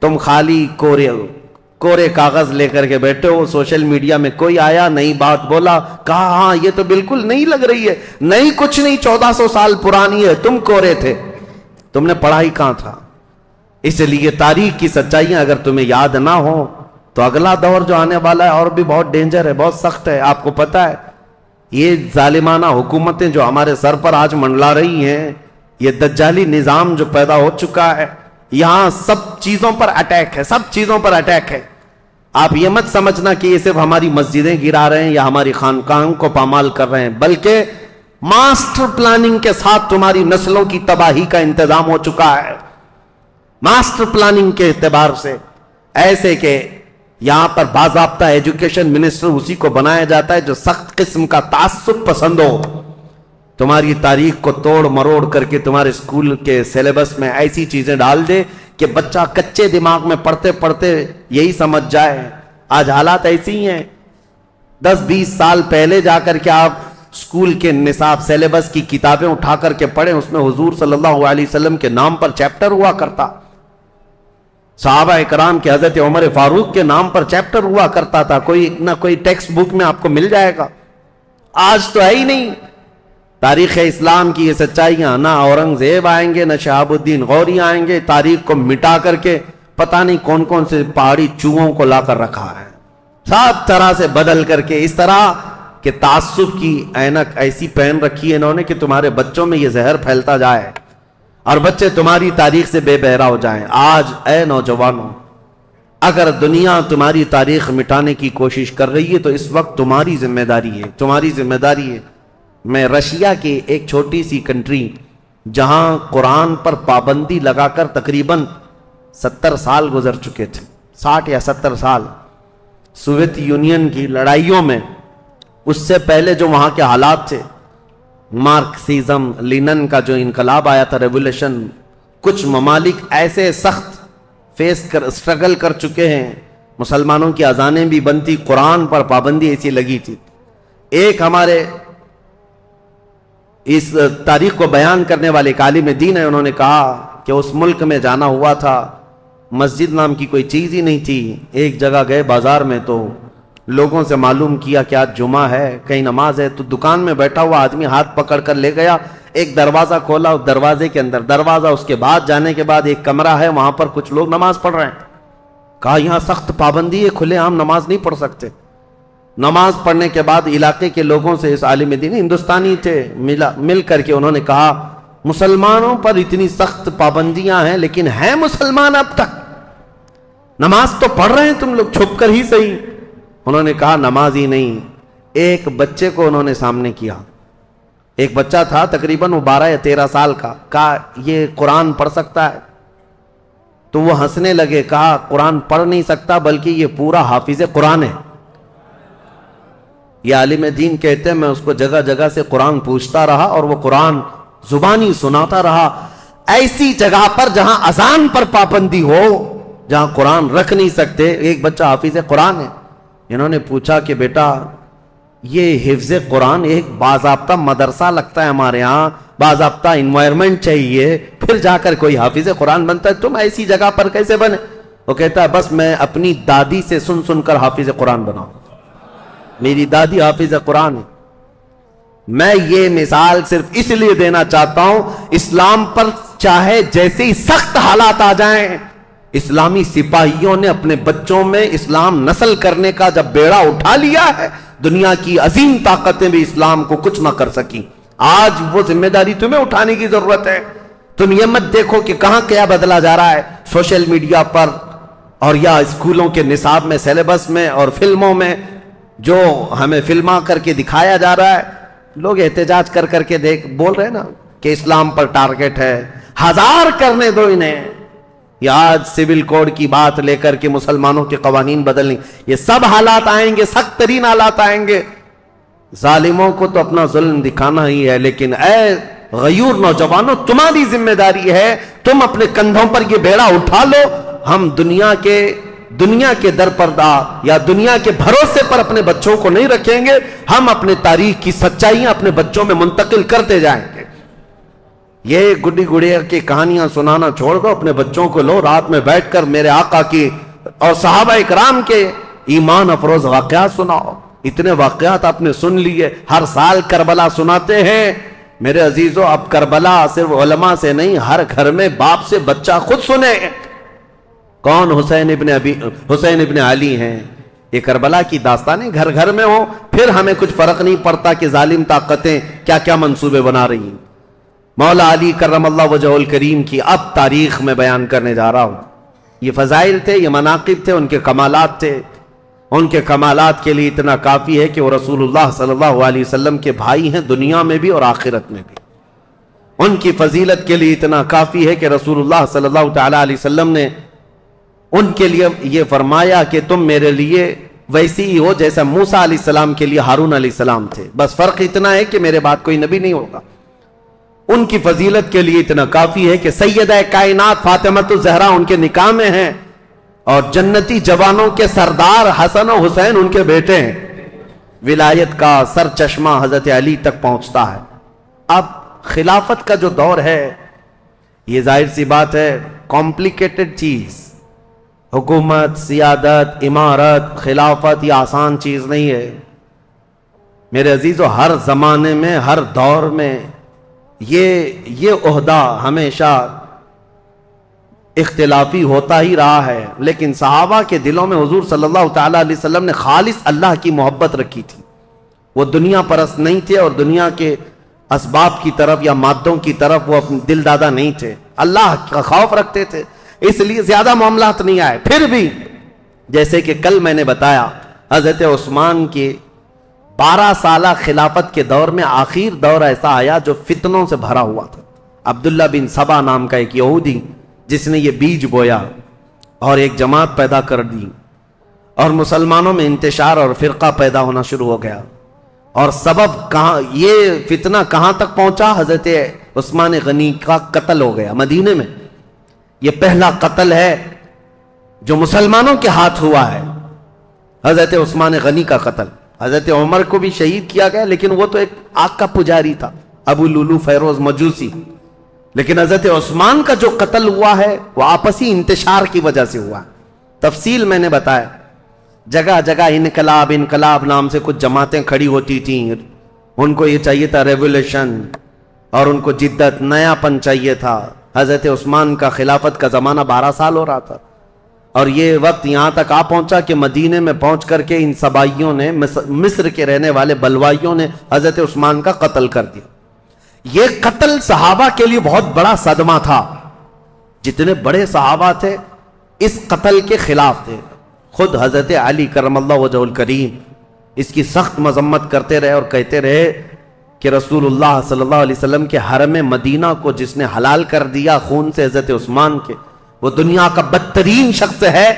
تم خالی کورے کاغذ لے کر کے بیٹھے ہو، سوشل میڈیا میں کوئی آیا نئی بات بولا، کہا ہاں یہ تو بالکل نہیں لگ رہی ہے، نہیں کچھ نہیں، 1400 سال پرانی ہے، تم کورے تھے، تم نے پڑھائی کہاں تھا؟ اس لیے تاریخ کی سچائیاں اگر تمہیں یاد نہ ہو تو اگلا دور جو آنے والا ہے اور بھی بہت ڈینجر ہے، بہت سخت ہے۔ آپ کو پتا ہے یہ ظالمانہ حکومتیں جو ہمارے سر پر آج منڈلا رہی ہیں، یہ دجالی نظام جو پیدا ہو چکا ہے، یہاں سب چیزوں پر اٹیک ہے، سب چیزوں پر اٹیک ہے۔ آپ یہ مت سمجھنا کہ یہ صرف ہماری مسجدیں گرا رہے ہیں یا ہماری خانقاہوں کو پامال کر رہے ہیں، بلکہ ماسٹر پلاننگ کے ساتھ تمہاری نسلوں کی تباہی کا انتظام ہو چکا ہے، ماسٹر پلاننگ کے اعتبار سے، ایسے کہ یہاں پر باضابطہ ایجوکیشن منسٹر اسی کو بنایا جاتا ہے جو سخت قسم کا تعصب پسند ہو، تمہاری تاریخ کو توڑ مروڑ کر کے تمہارے اسکول کے سیلیبس میں ایسی چیزیں ڈال دے کہ بچہ کچے دماغ میں پڑھتے پڑھتے یہی سمجھ جائے۔ آج حالات ایسی ہی ہیں، 10-20 سال پہلے جا کر کے آپ اسکول کے نصاب سیلیبس کی کتابیں اٹھا کر کے پڑھیں، اس میں حضور صلی اللہ علیہ وسلم کے نام پر چیپٹر ہوا کرتا، صحابہ اکرام کے حضرت عمر فاروق کے نام پر چیپٹر ہوا کرتا تھا، کوئی نہ کوئی ٹیکسٹ بک میں آپ کو مل جائے گا۔ آج تو ہے ہی نہیں۔ تاریخ اسلام کی یہ سچائیاں، نہ اورنگزیب آئیں گے، نہ شہاب الدین غوری آئیں گے، تاریخ کو مٹا کر کے پتہ نہیں کون کون سے پہاڑی چوہوں کو لا کر رکھا ہے، سب طرح سے بدل کر کے، اس طرح کہ تعصب کی اینک ایسی پہن رکھی ہے انہوں نے کہ تمہارے بچوں میں یہ زہر پھیلتا جائے اور بچے تمہاری تاریخ سے بے بہرا ہو جائیں۔ آج اے نوجوانوں، اگر دنیا تمہاری تاریخ مٹانے کی کوشش کر رہی ہے تو اس وقت تمہاری ذمہ داری ہے، تمہاری ذمہ داری ہے۔ میں رشیا کی ایک چھوٹی سی کنٹری جہاں قرآن پر پابندی لگا کر تقریباً 70 سال گزر چکے تھے، 60 یا 70 سال، سوویت یونین کی لڑائیوں میں، اس سے پہلے جو وہاں کے حالات تھے، مارکسزم، لینن کا جو انقلاب آیا تھا، ریولوشن، کچھ ممالک ایسے سخت اسٹرگل کر چکے ہیں، مسلمانوں کی اذانیں بھی بنتی، قرآن پر پابندی ایسی لگی تھی۔ ایک ہمارے اس تاریخ کو بیان کرنے والے ایک عالم دین ہے، انہوں نے کہا کہ اس ملک میں جانا ہوا تھا، مسجد نام کی کوئی چیز ہی نہیں تھی، ایک جگہ گئے بازار میں تو لوگوں سے معلوم کیا کہ آج جمعہ ہے، کہیں نماز ہے، تو دکان میں بیٹھا ہوا آدمی ہاتھ پکڑ کر لے گیا، ایک دروازہ کھولا، اس دروازے کے اندر دروازہ، اس کے بعد جانے کے بعد ایک کمرہ ہے، وہاں پر کچھ لوگ نماز پڑھ رہے ہیں۔ کہا یہاں سخت پابندی ہے، کھلے عام نماز نہیں پڑھ سکتے۔ نماز پڑھنے کے بعد علاقے کے لوگوں سے، اس عالم دین ہندوستانی تھے، مل کر کے انہوں نے کہا مسلمانوں پر اتنی سخت پابندیاں ہیں لیکن ہیں مسلمان اب تک، نماز تو پڑھ رہے ہیں تم لوگ چھپ کر ہی صحیح۔ انہوں نے کہا نماز ہی نہیں، ایک بچے کو انہوں نے سامنے کیا، ایک بچہ تھا تقریباً وہ 12 یا 13 سال کا، کہا یہ قرآن پڑھ سکتا ہے؟ تو وہ ہنسنے لگے، کہا قرآن پڑھ نہیں سکتا بلکہ یہ پورا حافظ قرآن ہے۔ یہ عالم دین کہتے ہیں میں اس کو جگہ جگہ سے قرآن پوچھتا رہا اور وہ قرآن زبانی سناتا رہا۔ ایسی جگہ پر جہاں اذان پر پابندی ہو، جہاں قرآن رکھ نہیں سکتے، ایک بچہ حافظ قرآن ہے۔ انہوں نے پوچھا کہ بیٹا یہ حفظ قرآن ایک باضابطہ مدرسہ لگتا ہے ہمارے ہاں، باضابطہ انوائرمنٹ چاہیے، پھر جا کر کوئی حافظ قرآن بنتا ہے، تم ایسی جگہ پر کیسے بنے؟ وہ کہتا ہے بس میں اپنی دادی سے سن سن کر حافظ قرآن بناؤں، میری دادی حافظ قرآن ہے۔ میں یہ مثال صرف اس لیے دینا چاہتا ہوں، اسلام پر چاہے جیسے ہی سخت حالات آ جائیں، اسلامی سپاہیوں نے اپنے بچوں میں اسلام نسل کرنے کا جب بیڑا اٹھا لیا ہے، دنیا کی عظیم طاقتیں بھی اسلام کو کچھ نہ کر سکیں۔ آج وہ ذمہ داری تمہیں اٹھانے کی ضرورت ہے۔ تم یہ مت دیکھو کہ کہاں کیا بدلا جا رہا ہے، سوشل میڈیا پر اور یا اسکولوں کے نصاب میں، سیلیبس میں اور فلموں میں جو ہمیں فلما کر کے دکھایا جا رہا ہے، لوگ احتجاج کر کر کے بول رہے ہیں نا کہ اسلام پر ٹارگٹ ہے، ہزار کرنے دو انہیں۔ یا آج سول کوڈ کی بات لے کر کے مسلمانوں کے قوانین بدلنے، یہ سب حالات آئیں گے، سخت ترین حالات آئیں گے۔ ظالموں کو تو اپنا ظلم دکھانا ہی ہے، لیکن اے غیور نوجوانوں، تمہاری ذمہ داری ہے، تم اپنے کندھوں پر یہ بیڑا اٹھا لو۔ ہم دنیا کے درپردہ یا دنیا کے بھروسے پر اپنے بچوں کو نہیں رکھیں گے، ہم اپنے تاریخ کی سچائیاں اپنے بچوں میں منتقل کرتے جائیں گے۔ یہ گڈی گڑیا کی کہانیاں سنانا چھوڑ دو، اپنے بچوں کو لو، رات میں بیٹھ کر میرے آقا کی اور صحابہ اکرام کے ایمان افروز واقعات سناؤ۔ اتنے واقعات آپ نے سن لیے، ہر سال کربلا سناتے ہیں۔ میرے عزیزو، اب کربلا صرف علماء سے نہیں، ہر گھر میں باپ سے بچہ خود سنے۔ کون؟ حسین ابن علی ہیں۔ یہ کربلا کی داستانیں گھر گھر میں ہو، پھر ہمیں کچھ فرق نہیں پڑتا کہ ظالم طاقتیں کیا کیا منصوبے بنا رہی ہیں۔ مولا علی کرم اللہ وجہہ الکریم کی اب تاریخ میں بیان کرنے جا رہا ہوں۔ یہ فضائل تھے، یہ مناقب تھے، ان کے کمالات تھے، ان کے کمالات کے لیے اتنا کافی ہے کہ وہ رسول اللہ صلی اللہ علیہ وسلم کے بھائی ہیں، دنیا میں بھی اور آخرت میں بھی۔ ان کی فضیلت کے لیے اتنا کافی ہے کہ رسول اللہ صلی اللہ تعالی علیہ وسلم نے ان کے لیے یہ فرمایا کہ تم میرے لیے ویسی ہی ہو جیسا موسیٰ علیہ السلام کے لیے ہارون علیہ السلام تھے، بس فرق اتنا ہے کہ میرے بعد کوئی نبی نہیں ہوگا۔ ان کی فضیلت کے لیے اتنا کافی ہے کہ سیدہ کائنات فاطمۃ الزہرا ان کے نکاح میں ہیں، اور جنتی جوانوں کے سردار حسن و حسین ان کے بیٹے ہیں۔ ولایت کا سر چشمہ حضرت علی تک پہنچتا ہے۔ اب خلافت کا جو دور ہے، یہ ظاہر سی بات ہے کمپلیکیٹڈ چیز، حکومت، سیادت، امارت، خلافت یہ آسان چیز نہیں ہے میرے عزیزو۔ ہر زمانے میں، ہر دور میں یہ عہدہ ہمیشہ اختلافی ہوتا ہی رہا ہے، لیکن صحابہ کے دلوں میں حضور صلی اللہ تعالی علیہ وسلم نے خالص اللہ کی محبت رکھی تھی۔ وہ دنیا پرست نہیں تھے اور دنیا کے اسباب کی طرف یا مادوں کی طرف وہ اپنے دل دادا نہیں تھے، اللہ کا خوف رکھتے تھے، اس لیے زیادہ معاملات نہیں آئے۔ پھر بھی جیسے کہ کل میں نے بتایا، حضرت عثمان کی 12 سالہ خلافت کے دور میں آخر دور ایسا آیا جو فتنوں سے بھرا ہوا تھا۔ عبداللہ بن سبا نام کا ایک یہودی جس نے یہ بیج بویا اور ایک جماعت پیدا کر دی، اور مسلمانوں میں انتشار اور فرقہ پیدا ہونا شروع ہو گیا، اور سبب کہاں، یہ فتنہ کہاں تک پہنچا؟ حضرت عثمان غنی کا قتل ہو گیا مدینے میں۔ یہ پہلا قتل ہے جو مسلمانوں کے ہاتھ ہوا ہے، حضرت عثمان غنی کا قتل۔ حضرت عمر کو بھی شہید کیا گیا، لیکن وہ تو ایک آگ کا پجاری تھا، ابو لولو فیروز مجوسی۔ لیکن حضرت عثمان کا جو قتل ہوا ہے وہ آپسی انتشار کی وجہ سے ہوا۔ تفصیل میں نے بتایا، جگہ جگہ انقلاب نام سے کچھ جماعتیں کھڑی ہوتی تھیں، ان کو یہ چاہیے تھا ریولیوشن، اور ان کو جدت، نیا پن چاہیے تھا۔ حضرت عثمان کا خلافت کا زمانہ 12 سال ہو رہا تھا، اور یہ وقت یہاں تک آ پہنچا کہ مدینے میں پہنچ کر کے ان سبائیوں نے، مصر کے رہنے والے بلوائیوں نے حضرت عثمان کا قتل کر دیا۔ یہ قتل صحابہ کے لیے بہت بڑا صدمہ تھا، جتنے بڑے صحابہ تھے اس قتل کے خلاف تھے۔ خود حضرت علی کرم اللہ وجہہ الکریم اس کی سخت مذمت کرتے رہے اور کہتے رہے کہ رسول اللہ صلی اللہ علیہ وسلم کے حرم مدینہ کو جس نے حلال کر دیا خون سے حضرت عثمان کے، وہ دنیا کا بدترین شخص ہے۔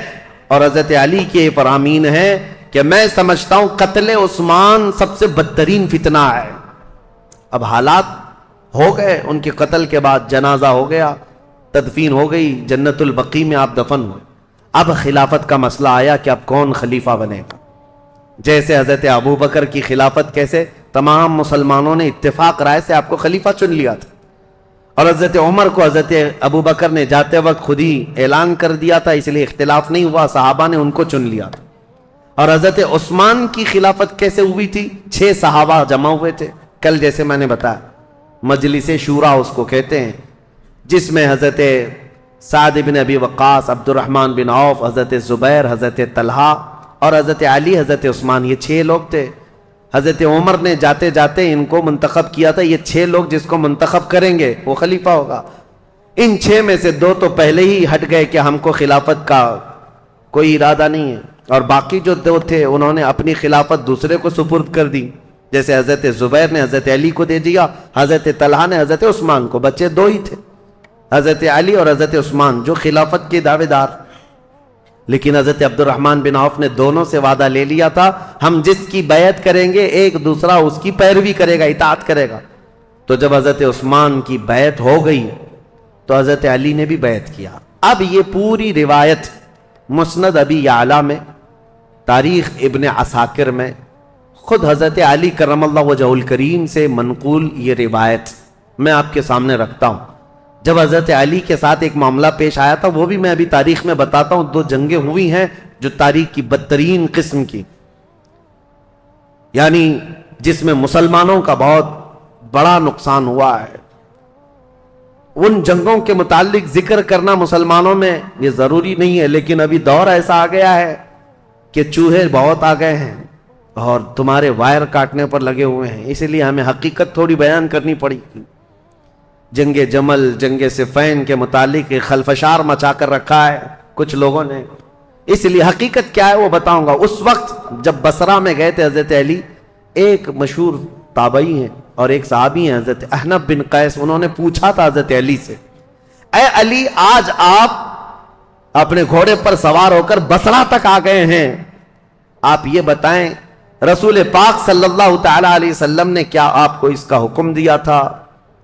اور حضرت علی کے فرامین ہے کہ میں سمجھتا ہوں قتل عثمان سب سے بدترین فتنہ ہے۔ اب حالات ہو گئے، ان کے قتل کے بعد جنازہ ہو گیا، تدفین ہو گئی، جنت البقیع میں آپ دفن ہوئے۔ اب خلافت کا مسئلہ آیا کہ اب کون خلیفہ بنے گا۔ جیسے حضرت ابو بکر کی خلافت، کیسے تمام مسلمانوں نے اتفاق رائے سے آپ کو خلیفہ چن لیا تھا، اور حضرت عمر کو حضرت ابو بکر نے جاتے وقت خود ہی اعلان کر دیا تھا، اس لیے اختلاف نہیں ہوا، صحابہ نے ان کو چن لیا تھا۔ اور حضرت عثمان کی خلافت کیسے ہوئی تھی؟ 6 صحابہ جمع ہوئے تھے، کل جیسے میں نے بتایا مجلس شورا اس کو کہتے ہیں، جس میں حضرت سعد بن ابی وقاص، عبد الرحمن بن عوف، حضرت زبیر، حضرت طلحہ اور حضرت علی، حضرت عثمان، یہ 6 لوگ تھے۔ حضرت عمر نے جاتے جاتے ان کو منتخب کیا تھا، یہ 6 لوگ جس کو منتخب کریں گے وہ خلیفہ ہوگا۔ ان 6 میں سے 2 تو پہلے ہی ہٹ گئے کہ ہم کو خلافت کا کوئی ارادہ نہیں ہے، اور باقی جو 2 تھے انہوں نے اپنی خلافت دوسرے کو سپرد کر دی، جیسے حضرت زبیر نے حضرت علی کو دے دیا، حضرت طلحہ نے حضرت عثمان کو۔ بچے 2 ہی تھے، حضرت علی اور حضرت عثمان، جو خلافت کے دعوے دار۔ لیکن حضرت عبد الرحمن بن عوف نے دونوں سے وعدہ لے لیا تھا، ہم جس کی بیعت کریں گے ایک دوسرا اس کی پیروی کرے گا، اطاعت کرے گا۔ تو جب حضرت عثمان کی بیعت ہو گئی تو حضرت علی نے بھی بیعت کیا۔ اب یہ پوری روایت مسند ابی یعلا میں، تاریخ ابن عساکر میں، خود حضرت علی کرم اللہ وجہہ الکریم سے منقول یہ روایت میں آپ کے سامنے رکھتا ہوں۔ جب حضرت علی کے ساتھ ایک معاملہ پیش آیا تھا، وہ بھی میں ابھی تاریخ میں بتاتا ہوں۔ 2 جنگیں ہوئی ہیں جو تاریخ کی بدترین قسم کی، یعنی جس میں مسلمانوں کا بہت بڑا نقصان ہوا ہے۔ ان جنگوں کے متعلق ذکر کرنا مسلمانوں میں یہ ضروری نہیں ہے، لیکن ابھی دور ایسا آ گیا ہے کہ چوہے بہت آ گئے ہیں اور تمہارے وائر کاٹنے پر لگے ہوئے ہیں، اس لیے ہمیں حقیقت تھوڑی بیان کرنی پڑی۔ جنگ جمل، جنگ صفین کے متعلق ایک خلفشار مچا کر رکھا ہے کچھ لوگوں نے، اس لیے حقیقت کیا ہے وہ بتاؤں گا. اس وقت جب بصرہ میں گئے تھے حضرت علی، ایک مشہور تابعی ہیں اور ایک صحابی ہیں حضرت احنف بن قیس، انہوں نے پوچھا تھا حضرت علی سے، اے علی آج آپ اپنے گھوڑے پر سوار ہو کر بصرہ تک آ گئے ہیں، آپ یہ بتائیں رسول پاک صلی اللہ تعالی علیہ وسلم نے کیا آپ کو اس کا حکم دیا تھا،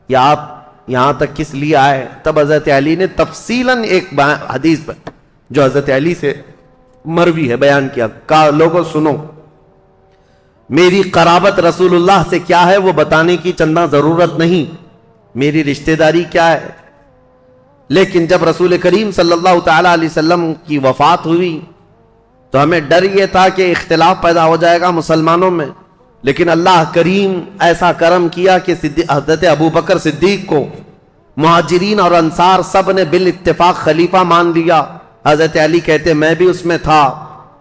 یا آپ یہاں تک کس لیے آئے؟ تب حضرت علی نے تفصیلاً ایک حدیث پر جو حضرت علی سے مروی ہے بیان کیا، کہا لوگوں سنو، میری قرابت رسول اللہ سے کیا ہے وہ بتانے کی چندہ ضرورت نہیں، میری رشتہ داری کیا ہے، لیکن جب رسول کریم صلی اللہ تعالی علیہ وسلم کی وفات ہوئی تو ہمیں ڈر یہ تھا کہ اختلاف پیدا ہو جائے گا مسلمانوں میں، لیکن اللہ کریم ایسا کرم کیا کہ حضرت ابو بکر صدیق کو مہاجرین اور انصار سب نے بالاتفاق خلیفہ مان لیا. حضرت علی کہتے میں بھی اس میں تھا،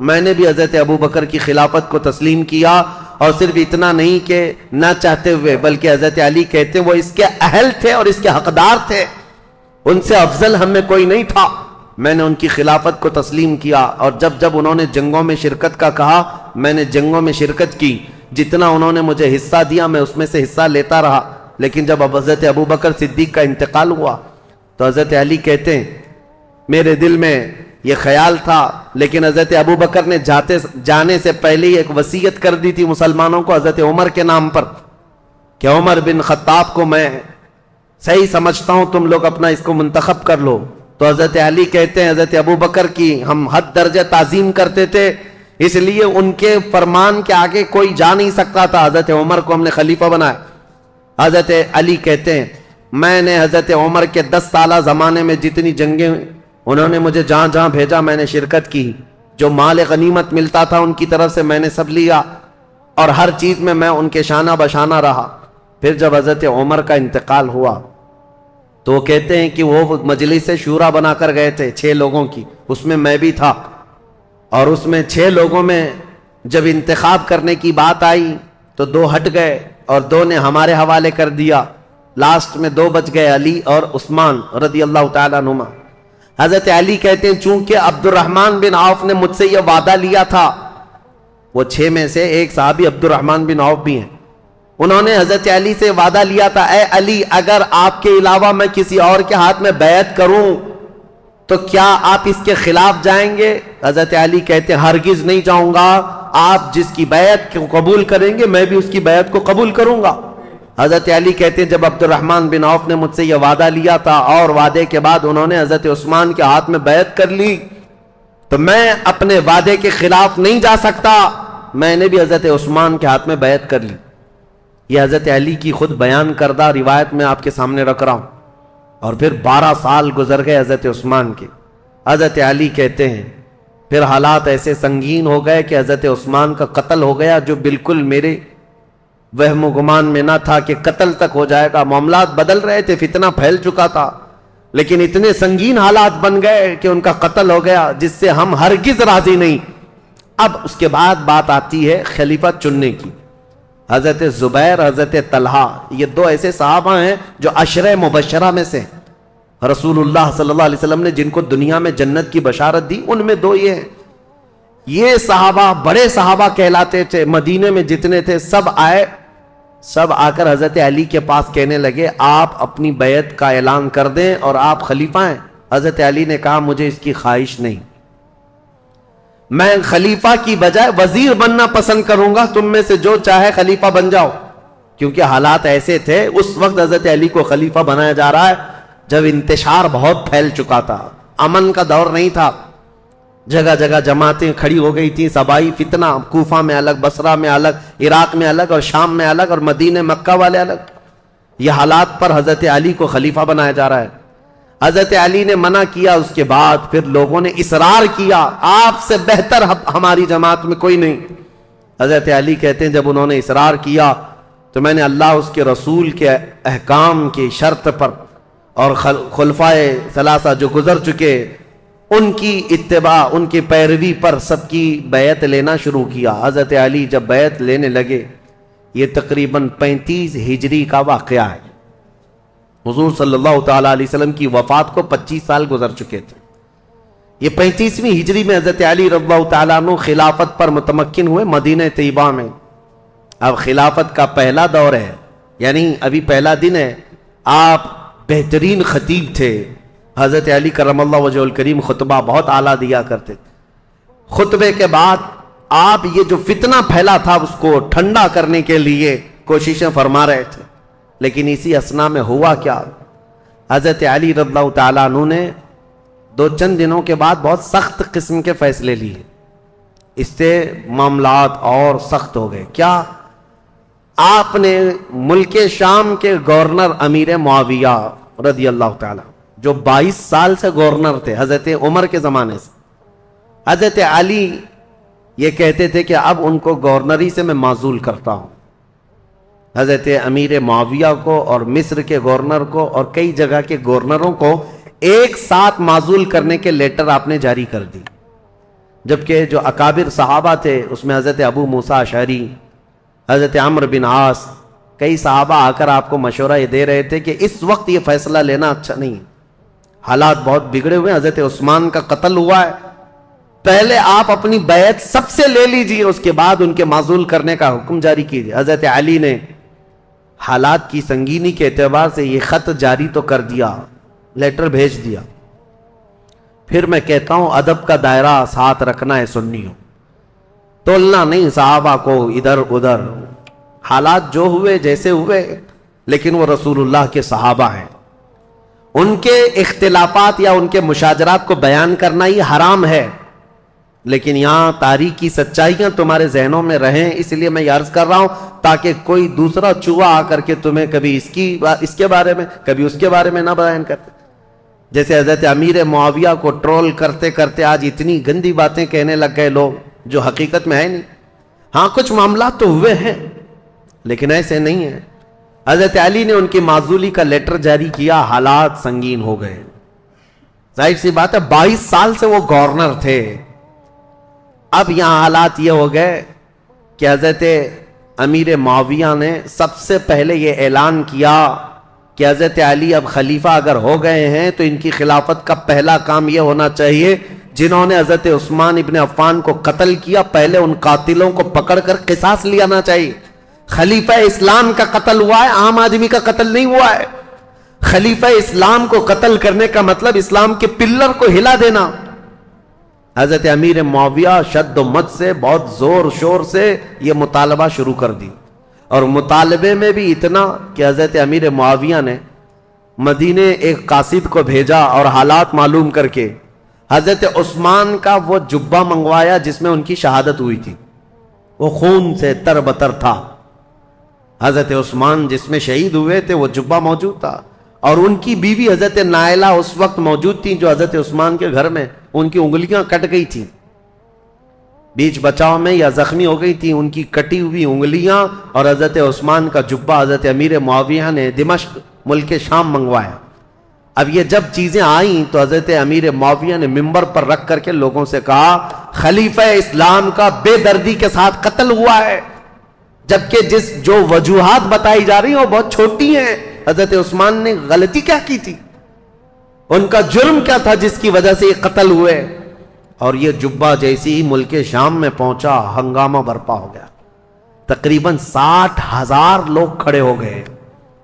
میں نے بھی حضرت ابو بکر کی خلافت کو تسلیم کیا، اور صرف اتنا نہیں کہ نہ چاہتے ہوئے، بلکہ حضرت علی کہتے وہ اس کے اہل تھے اور اس کے حقدار تھے، ان سے افضل ہم میں کوئی نہیں تھا، میں نے ان کی خلافت کو تسلیم کیا. اور جب انہوں نے جنگوں میں شرکت کا کہا، میں نے جنگوں میں شرکت کی، جتنا انہوں نے مجھے حصہ دیا میں اس میں سے حصہ لیتا رہا. لیکن جب حضرت ابو بکر صدیق کا انتقال ہوا تو حضرت علی کہتے ہیں میرے دل میں یہ خیال تھا، لیکن حضرت ابو بکر نے جانے سے پہلے ہی ایک وصیت کر دی تھی مسلمانوں کو حضرت عمر کے نام پر کہ عمر بن خطاب کو میں صحیح سمجھتا ہوں، تم لوگ اپنا اس کو منتخب کر لو. تو حضرت علی کہتے ہیں حضرت ابو بکر کی ہم حد درجہ تعظیم کرتے تھے، اس لیے ان کے فرمان کے آگے کوئی جا نہیں سکتا تھا. حضرت عمر کو ہم نے خلیفہ بنایا. حضرت علی کہتے ہیں میں نے حضرت عمر کے 10 سالہ زمانے میں جتنی جنگیں انہوں نے مجھے جہاں جہاں بھیجا میں نے شرکت کی، جو مال غنیمت ملتا تھا ان کی طرف سے میں نے سب لیا، اور ہر چیز میں ان کے شانہ بشانہ رہا. پھر جب حضرت عمر کا انتقال ہوا تو وہ کہتے ہیں کہ وہ مجلس شورا بنا کر گئے تھے 6 لوگوں کی، اس میں میں بھی تھا، اور اس میں 6 لوگوں میں جب انتخاب کرنے کی بات آئی تو 2 ہٹ گئے اور 2 نے ہمارے حوالے کر دیا. لاسٹ میں 2 بچ گئے، علی اور عثمان رضی اللہ تعالیٰ عنہما. حضرت علی کہتے ہیں چونکہ عبد الرحمن بن عوف نے مجھ سے یہ وعدہ لیا تھا، وہ 6 میں سے ایک صحابی عبد الرحمن بن عوف بھی ہیں، انہوں نے حضرت علی سے وعدہ لیا تھا اے علی اگر آپ کے علاوہ میں کسی اور کے ہاتھ میں بیعت کروں تو کیا آپ اس کے خلاف جائیں گے؟ حضرت علی کہتے ہیں ہرگز نہیں جاؤں گا، آپ جس کی بیعت کو قبول کریں گے میں بھی اس کی بیعت کو قبول کروں گا. حضرت علی کہتے ہیں جب عبد الرحمن بن عوف نے مجھ سے یہ وعدہ لیا تھا اور وعدے کے بعد انہوں نے حضرت عثمان کے ہاتھ میں بیعت کر لی تو میں اپنے وعدے کے خلاف نہیں جا سکتا، میں نے بھی حضرت عثمان کے ہاتھ میں بیعت کر لی. یہ حضرت علی کی خود بیان کردہ روایت میں آپ کے سامنے رکھ رہا ہوں. اور پھر 12 سال گزر گئے حضرت عثمان کے. حضرت علی کہتے ہیں پھر حالات ایسے سنگین ہو گئے کہ حضرت عثمان کا قتل ہو گیا، جو بالکل میرے وہم و گمان میں نہ تھا کہ قتل تک ہو جائے گا. معاملات بدل رہے تھے، فتنہ پھیل چکا تھا، لیکن اتنے سنگین حالات بن گئے کہ ان کا قتل ہو گیا جس سے ہم ہرگز راضی نہیں. اب اس کے بعد بات آتی ہے خلیفہ چننے کی. حضرت زبیر، حضرت طلحہ، یہ 2 ایسے صحابہ ہیں جو عشرہ مبشرہ میں سے رسول اللہ صلی اللہ علیہ وسلم نے جن کو دنیا میں جنت کی بشارت دی، ان میں 2 یہ ہیں. یہ صحابہ بڑے صحابہ کہلاتے تھے، مدینے میں جتنے تھے سب آئے، سب آ کر حضرت علی کے پاس کہنے لگے آپ اپنی بیعت کا اعلان کر دیں اور آپ خلیفہ ہیں. حضرت علی نے کہا مجھے اس کی خواہش نہیں، میں خلیفہ کی بجائے وزیر بننا پسند کروں گا، تم میں سے جو چاہے خلیفہ بن جاؤ. کیونکہ حالات ایسے تھے اس وقت حضرت علی کو خلیفہ بنایا جا رہا ہے جب انتشار بہت پھیل چکا تھا، امن کا دور نہیں تھا، جگہ جگہ جماعتیں کھڑی ہو گئی تھیں، سبائی فتنہ، کوفہ میں الگ، بصرہ میں الگ، عراق میں الگ اور شام میں الگ اور مدینہ مکہ والے الگ. یہ حالات پر حضرت علی کو خلیفہ بنایا جا رہا ہے. حضرت علی نے منع کیا، اس کے بعد پھر لوگوں نے اصرار کیا آپ سے بہتر ہماری جماعت میں کوئی نہیں. حضرت علی کہتے ہیں جب انہوں نے اصرار کیا تو میں نے اللہ اس کے رسول کے احکام کی شرط پر اور خلفائے ثلاثہ جو گزر چکے ان کی اتباع، ان کی پیروی پر سب کی بیعت لینا شروع کیا. حضرت علی جب بیعت لینے لگے، یہ تقریباً 35 ہجری کا واقعہ ہے. حضور صلی اللہ تعالی علیہ وسلم کی وفات کو 25 سال گزر چکے تھے. یہ 35ویں ہجری میں حضرت علی رضی اللہ تعالیٰ عنہ خلافت پر متمکن ہوئے مدینہ طیبہ میں. اب خلافت کا پہلا دور ہے، یعنی ابھی پہلا دن ہے. آپ بہترین خطیب تھے. حضرت علی کرم اللہ وجہ الکریم خطبہ بہت اعلیٰ دیا کرتے تھے. خطبے کے بعد آپ یہ جو فتنہ پھیلا تھا اس کو ٹھنڈا کرنے کے لیے کوششیں فرما رہے تھے. لیکن اسی اثنا میں ہوا کیا، حضرت علی رضی اللہ تعالیٰ عنہ نے دو چند دنوں کے بعد بہت سخت قسم کے فیصلے لیے. اس سے معاملات اور سخت ہو گئے. کیا؟ آپ نے ملک شام کے گورنر امیر معاویہ رضی اللہ تعالیٰ جو 22 سال سے گورنر تھے حضرت عمر کے زمانے سے، حضرت علی یہ کہتے تھے کہ اب ان کو گورنری سے میں معزول کرتا ہوں. حضرت امیر معاویہ کو اور مصر کے گورنر کو اور کئی جگہ کے گورنروں کو ایک ساتھ معزول کرنے کے لیٹر آپ نے جاری کر دی. جبکہ جو اکابر صحابہ تھے اس میں حضرت ابو موسیٰ اشعری، حضرت عمرو بن عاص، کئی صحابہ آ کر آپ کو مشورہ یہ دے رہے تھے کہ اس وقت یہ فیصلہ لینا اچھا نہیں، حالات بہت بگڑے ہوئے. حضرت عثمان کا قتل ہوا ہے، پہلے آپ اپنی بیعت سب سے لے لیجئے، اس کے بعد ان کے معزول کرنے کا حکم جاری کیجئے. حضرت علی نے حالات کی سنگینی کے اعتبار سے یہ خط جاری تو کر دیا، لیٹر بھیج دیا. پھر میں کہتا ہوں ادب کا دائرہ ساتھ رکھنا ہے سنیوں، تولنا نہیں صحابہ کو ادھر ادھر. حالات جو ہوئے جیسے ہوئے، لیکن وہ رسول اللہ کے صحابہ ہیں. ان کے اختلافات یا ان کے مشاجرات کو بیان کرنا ہی حرام ہے، لیکن یہاں تاریخی سچائیاں تمہارے ذہنوں میں رہیں، اس لیے میں یہ عرض کر رہا ہوں تاکہ کوئی دوسرا چوہا آ کر کے تمہیں کبھی اس کے بارے میں کبھی اس کے بارے میں نہ بیان کرتے. جیسے حضرت امیر معاویہ کو ٹرول کرتے کرتے آج اتنی گندی باتیں کہنے لگ گئے لوگ جو حقیقت میں ہے نہیں. ہاں کچھ معاملات تو ہوئے ہیں لیکن ایسے نہیں ہیں. حضرت علی نے ان کی معزولی کا لیٹر جاری کیا، حالات سنگین ہو گئے. ظاہر سی بات ہے 22 سال سے وہ گورنر تھے. اب یہاں حالات یہ ہو گئے کہ حضرت امیر معاویہ نے سب سے پہلے یہ اعلان کیا کہ حضرت علی اب خلیفہ اگر ہو گئے ہیں تو ان کی خلافت کا پہلا کام یہ ہونا چاہیے جنہوں نے حضرت عثمان ابن عفان کو قتل کیا، پہلے ان قاتلوں کو پکڑ کر قصاص لینا چاہیے. خلیفہ اسلام کا قتل ہوا ہے، عام آدمی کا قتل نہیں ہوا ہے. خلیفہ اسلام کو قتل کرنے کا مطلب اسلام کے پلر کو ہلا دینا. حضرت امیر معاویہ شد و مت سے بہت زور شور سے یہ مطالبہ شروع کر دی، اور مطالبے میں بھی اتنا کہ حضرت امیر معاویہ نے مدینے ایک قاصد کو بھیجا اور حالات معلوم کر کے حضرت عثمان کا وہ جبہ منگوایا جس میں ان کی شہادت ہوئی تھی. وہ خون سے تر بتر تھا. حضرت عثمان جس میں شہید ہوئے تھے وہ جبہ موجود تھا، اور ان کی بیوی حضرت نائلہ اس وقت موجود تھی جو حضرت عثمان کے گھر میں ان کی انگلیاں کٹ گئی تھی، بیچ بچاؤ میں یا زخمی ہو گئی تھی. ان کی کٹی ہوئی انگلیاں اور حضرت عثمان کا جبہ حضرت امیر معاویہ نے دمشق ملک شام منگوایا. اب یہ جب چیزیں آئیں تو حضرت امیر معاویہ نے منبر پر رکھ کر کے لوگوں سے کہا خلیفہ اسلام کا بے دردی کے ساتھ قتل ہوا ہے، جبکہ جو وجوہات بتائی جا رہی ہیں وہ بہت چھوٹی ہیں. حضرت عثمان نے غلطی کیا کی تھی، ان کا جرم کیا تھا جس کی وجہ سے یہ قتل ہوئے. اور یہ جبہ جیسی ہی ملک شام میں پہنچا ہنگامہ برپا ہو گیا. تقریباً 60,000 لوگ کھڑے ہو گئے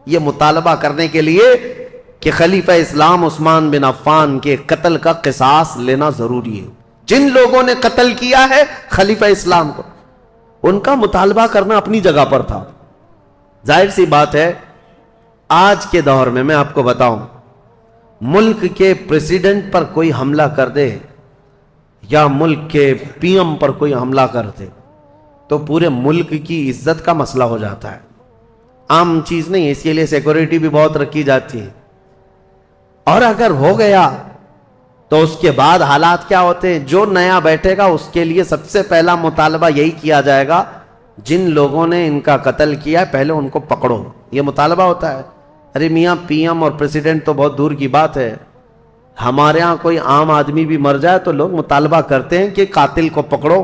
یہ مطالبہ کرنے کے لیے کہ خلیفہ اسلام عثمان بن عفان کے قتل کا قصاص لینا ضروری ہے. جن لوگوں نے قتل کیا ہے خلیفہ اسلام کو، ان کا مطالبہ کرنا اپنی جگہ پر تھا. ظاہر سی بات ہے آج کے دور میں آپ کو بتاؤں، ملک کے پریزیڈنٹ پر کوئی حملہ کر دے یا ملک کے پی ایم پر کوئی حملہ کر دے تو پورے ملک کی عزت کا مسئلہ ہو جاتا ہے. عام چیز نہیں ہے، اس کے لیے سیکورٹی بھی بہت رکھی جاتی ہے. اور اگر ہو گیا تو اس کے بعد حالات کیا ہوتے ہیں؟ جو نیا بیٹھے گا اس کے لیے سب سے پہلا مطالبہ یہی کیا جائے گا جن لوگوں نے ان کا قتل کیا ہے پہلے ان کو پکڑو. یہ مطالبہ ہوتا ہے. ارے میاں پی ایم اور پریزیڈنٹ تو بہت دور کی بات ہے، ہمارے ہاں کوئی عام آدمی بھی مر جائے تو لوگ مطالبہ کرتے ہیں کہ قاتل کو پکڑو،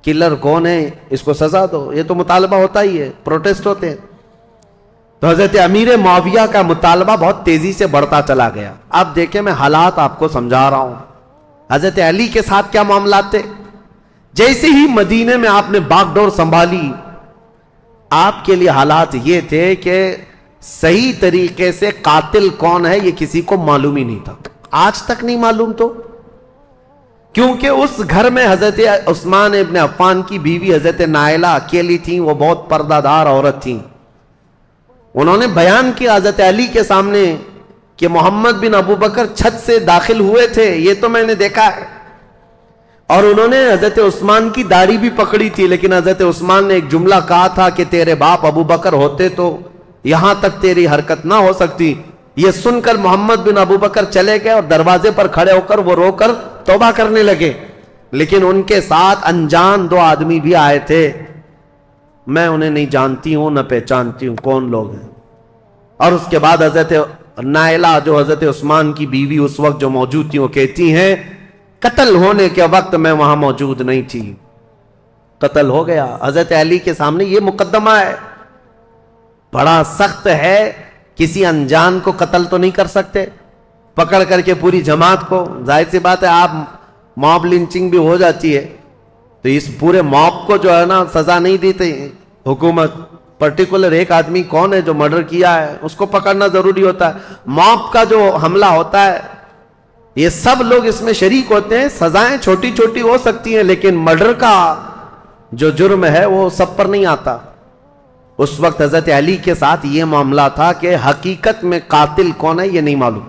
کلر کون ہے اس کو سزا دو. یہ تو مطالبہ ہوتا ہی ہے، پروٹیسٹ ہوتے ہیں. تو حضرت امیر معاویہ کا مطالبہ بہت تیزی سے بڑھتا چلا گیا. اب دیکھیں میں حالات آپ کو سمجھا رہا ہوں. حضرت علی کے ساتھ کیا معاملات تھے؟ جیسے ہی مدینے میں آپ نے باغ ڈور سنبھالی، آپ کے لیے حالات یہ تھے کہ صحیح طریقے سے قاتل کون ہے یہ کسی کو معلوم ہی نہیں تھا، آج تک نہیں معلوم، تو کیونکہ اس گھر میں حضرت عثمان ابن عفان کی بیوی حضرت نائلہ اکیلی تھیں، وہ بہت پردہ دار عورت تھیں. انہوں نے بیان کیا حضرت علی کے سامنے کہ محمد بن ابو بکر چھت سے داخل ہوئے تھے، یہ تو میں نے دیکھا ہے. اور انہوں نے حضرت عثمان کی داڑھی بھی پکڑی تھی، لیکن حضرت عثمان نے ایک جملہ کہا تھا کہ تیرے باپ ابو بکر ہوتے تو یہاں تک تیری حرکت نہ ہو سکتی. یہ سن کر محمد بن ابو بکر چلے گئے اور دروازے پر کھڑے ہو کر وہ رو کر توبہ کرنے لگے. لیکن ان کے ساتھ انجان 2 آدمی بھی آئے تھے، میں انہیں نہیں جانتی ہوں نہ پہچانتی ہوں کون لوگ ہیں. اور اس کے بعد حضرت نائلہ جو حضرت عثمان کی بیوی اس وقت جو موجود تھی، وہ کہتی ہیں قتل ہونے کے وقت میں وہاں موجود نہیں تھی، قتل ہو گیا. حضرت علی کے سامنے یہ مقدمہ ہے، بڑا سخت ہے، کسی انجان کو قتل تو نہیں کر سکتے پکڑ کر کے پوری جماعت کو. ظاہر سی بات ہے آپ موب لنچنگ بھی ہو جاتی ہے تو اس پورے موب کو جو ہے نا سزا نہیں دیتے حکومت. پرٹیکولر ایک آدمی کون ہے جو مرڈر کیا ہے اس کو پکڑنا ضروری ہوتا ہے. موب کا جو حملہ ہوتا ہے یہ سب لوگ اس میں شریک ہوتے ہیں. سزائیں چھوٹی چھوٹی ہو سکتی ہیں لیکن مرڈر کا جو جرم ہے وہ سب پر نہیں آتا. اس وقت حضرت علی کے ساتھ یہ معاملہ تھا کہ حقیقت میں قاتل کون ہے یہ نہیں معلوم.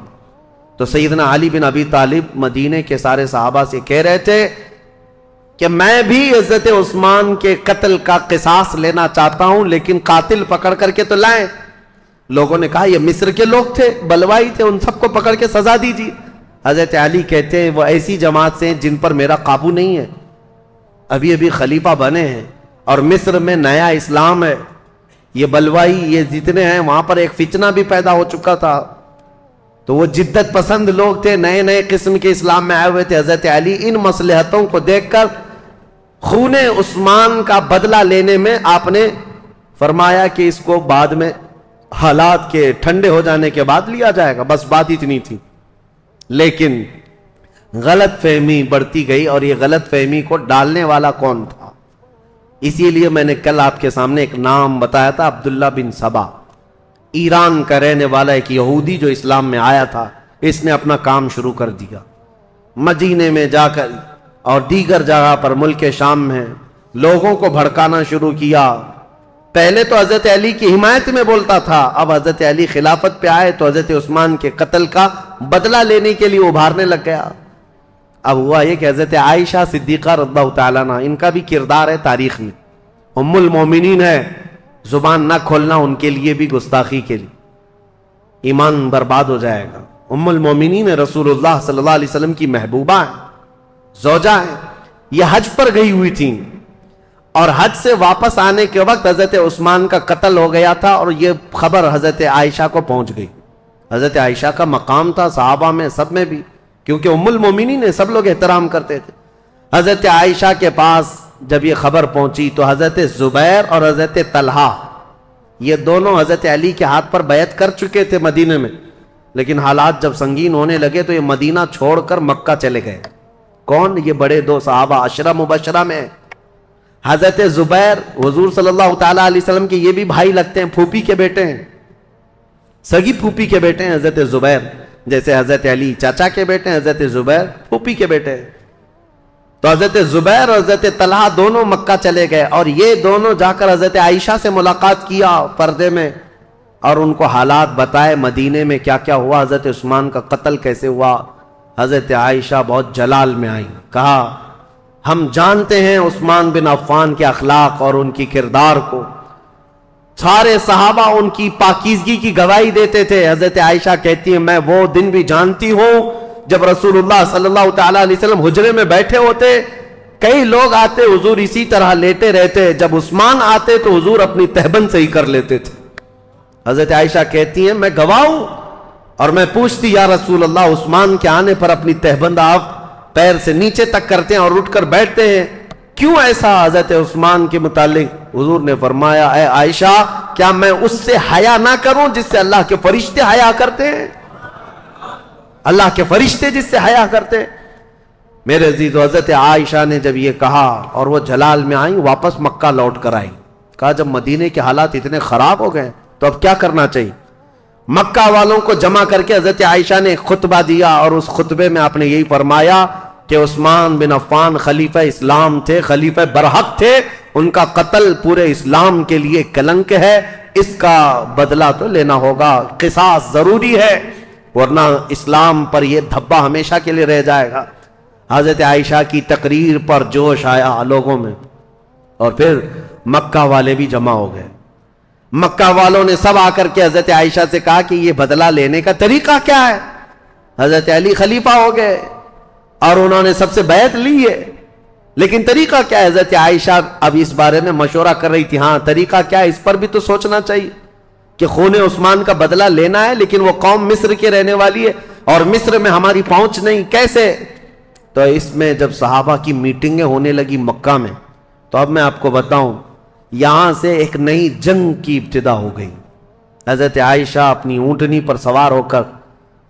تو سیدنا علی بن ابی طالب مدینے کے سارے صحابہ سے کہہ رہے تھے کہ میں بھی حضرت عثمان کے قتل کا قصاص لینا چاہتا ہوں، لیکن قاتل پکڑ کر کے تو لائیں. لوگوں نے کہا یہ مصر کے لوگ تھے، بلوائی تھے، ان سب کو پکڑ کے سزا دیجیے. حضرت علی کہتے ہیں وہ ایسی جماعت سے ہیں جن پر میرا قابو نہیں ہے، ابھی ابھی خلیفہ بنے ہیں اور مصر میں نیا اسلام ہے. یہ بلوائی یہ جتنے ہیں وہاں پر ایک فتنہ بھی پیدا ہو چکا تھا، تو وہ جدت پسند لوگ تھے، نئے نئے قسم کے اسلام میں آئے ہوئے تھے. حضرت علی ان مصلحتوں کو دیکھ کر خون عثمان کا بدلہ لینے میں آپ نے فرمایا کہ اس کو بعد میں حالات کے ٹھنڈے ہو جانے کے بعد لیا جائے گا، بس بات اتنی تھی. لیکن غلط فہمی بڑھتی گئی اور یہ غلط فہمی کو ڈالنے والا کون تھا؟ اسی لیے میں نے کل آپ کے سامنے ایک نام بتایا تھا، عبداللہ بن سبا، ایران کا رہنے والا ایک یہودی جو اسلام میں آیا تھا. اس نے اپنا کام شروع کر دیا، مدینے میں جا کر اور دیگر جگہ پر ملک شام میں لوگوں کو بھڑکانا شروع کیا. پہلے تو حضرت علی کی حمایت میں بولتا تھا، اب حضرت علی خلافت پہ آئے تو حضرت عثمان کے قتل کا بدلہ لینے کے لیے ابھارنے لگ گیا. اب ہوا یہ کہ حضرت عائشہ صدیقہ رضی اللہ تعالیٰ عنہ، ان کا بھی کردار ہے تاریخ میں، ام المومنین ہے، زبان نہ کھولنا ان کے لیے بھی گستاخی کے لیے، ایمان برباد ہو جائے گا. ام المومنین رسول اللہ صلی اللہ علیہ وسلم کی محبوبہ ہیں، زوجہ ہیں. یہ حج پر گئی ہوئی تھیں اور حج سے واپس آنے کے وقت حضرت عثمان کا قتل ہو گیا تھا اور یہ خبر حضرت عائشہ کو پہنچ گئی. حضرت عائشہ کا مقام تھا صحابہ میں سب میں بھی، کیونکہ ام المومنین نے سب لوگ احترام کرتے تھے. حضرت عائشہ کے پاس جب یہ خبر پہنچی تو حضرت زبیر اور حضرت طلحہ یہ دونوں حضرت علی کے ہاتھ پر بیعت کر چکے تھے مدینے میں، لیکن حالات جب سنگین ہونے لگے تو یہ مدینہ چھوڑ کر مکہ چلے گئے. کون؟ یہ بڑے 2 صحابہ عشرہ مبشرہ میں. حضرت زبیر حضور صلی اللہ تعالیٰ علیہ وسلم کے یہ بھی بھائی لگتے ہیں، پھوپھی کے بیٹے ہیں، سگی پھوپھی کے بیٹے ہیں حضرت زبیر، جیسے حضرت علی چاچا کے بیٹے ہیں، حضرت زبیر پھوپھی کے بیٹے ہیں. تو حضرت زبیر اور حضرت طلحہ دونوں مکہ چلے گئے اور یہ دونوں جا کر حضرت عائشہ سے ملاقات کیا پردے میں اور ان کو حالات بتائے مدینے میں کیا کیا ہوا، حضرت عثمان کا قتل کیسے ہوا. حضرت عائشہ بہت جلال میں آئی، کہا ہم جانتے ہیں عثمان بن عفان کے اخلاق اور ان کی کردار کو، سارے صحابہ ان کی پاکیزگی کی گواہی دیتے تھے. حضرت عائشہ کہتی ہیں میں وہ دن بھی جانتی ہوں جب رسول اللہ صلی اللہ تعالیٰ علیہ وسلم حجرے میں بیٹھے ہوتے، کئی لوگ آتے حضور اسی طرح لیٹے رہتے، جب عثمان آتے تو حضور اپنی تہبند سے ہی کر لیتے تھے. حضرت عائشہ کہتی ہیں میں گواہ ہوں اور میں پوچھتی یا رسول اللہ عثمان کے آنے پر اپنی تہبند آپ پیر سے نیچے تک کرتے ہیں اور اٹھ کر بیٹھتے ہیں، کیوں ایسا؟ حضرت عثمان کے متعلق حضور نے فرمایا اے عائشہ کیا میں اس سے حیا نہ کروں جس سے اللہ کے فرشتے حیا کرتے ہیں، اللہ کے فرشتے جس سے حیا کرتے ہیں. میرے عزیز، حضرت عائشہ نے جب یہ کہا اور وہ جلال میں آئیں، واپس مکہ لوٹ کر آئیں، کہا جب مدینے کے حالات اتنے خراب ہو گئے تو اب کیا کرنا چاہیے؟ مکہ والوں کو جمع کر کے حضرت عائشہ نے خطبہ دیا، اور اس خطبے میں آپ نے یہی فرمایا کہ عثمان بن عفان خلیفہ اسلام تھے، خلیفہ برحق تھے، ان کا قتل پورے اسلام کے لیے کلنک ہے، اس کا بدلہ تو لینا ہوگا، قصاص ضروری ہے، ورنہ اسلام پر یہ دھبا ہمیشہ کے لیے رہ جائے گا۔ حضرت عائشہ کی تقریر پر جوش آیا لوگوں میں، اور پھر مکہ والے بھی جمع ہو گئے۔ مکہ والوں نے سب آ کر کے حضرت عائشہ سے کہا کہ یہ بدلہ لینے کا طریقہ کیا ہے؟ حضرت علی خلیفہ ہو گئے اور انہوں نے سب سے بیعت لی ہے، لیکن طریقہ کیا ہے؟ حضرت عائشہ اب اس بارے میں مشورہ کر رہی تھی، ہاں طریقہ کیا ہے، اس پر بھی تو سوچنا چاہیے کہ خون عثمان کا بدلہ لینا ہے، لیکن وہ قوم مصر کے رہنے والی ہے اور مصر میں ہماری پہنچ نہیں، کیسے؟ تو اس میں جب صحابہ کی میٹنگیں ہونے لگی مکہ میں، تو اب میں آپ کو بتاؤں، یہاں سے ایک نئی جنگ کی ابتدا ہو گئی۔ حضرت عائشہ اپنی اونٹنی پر سوار ہو کر،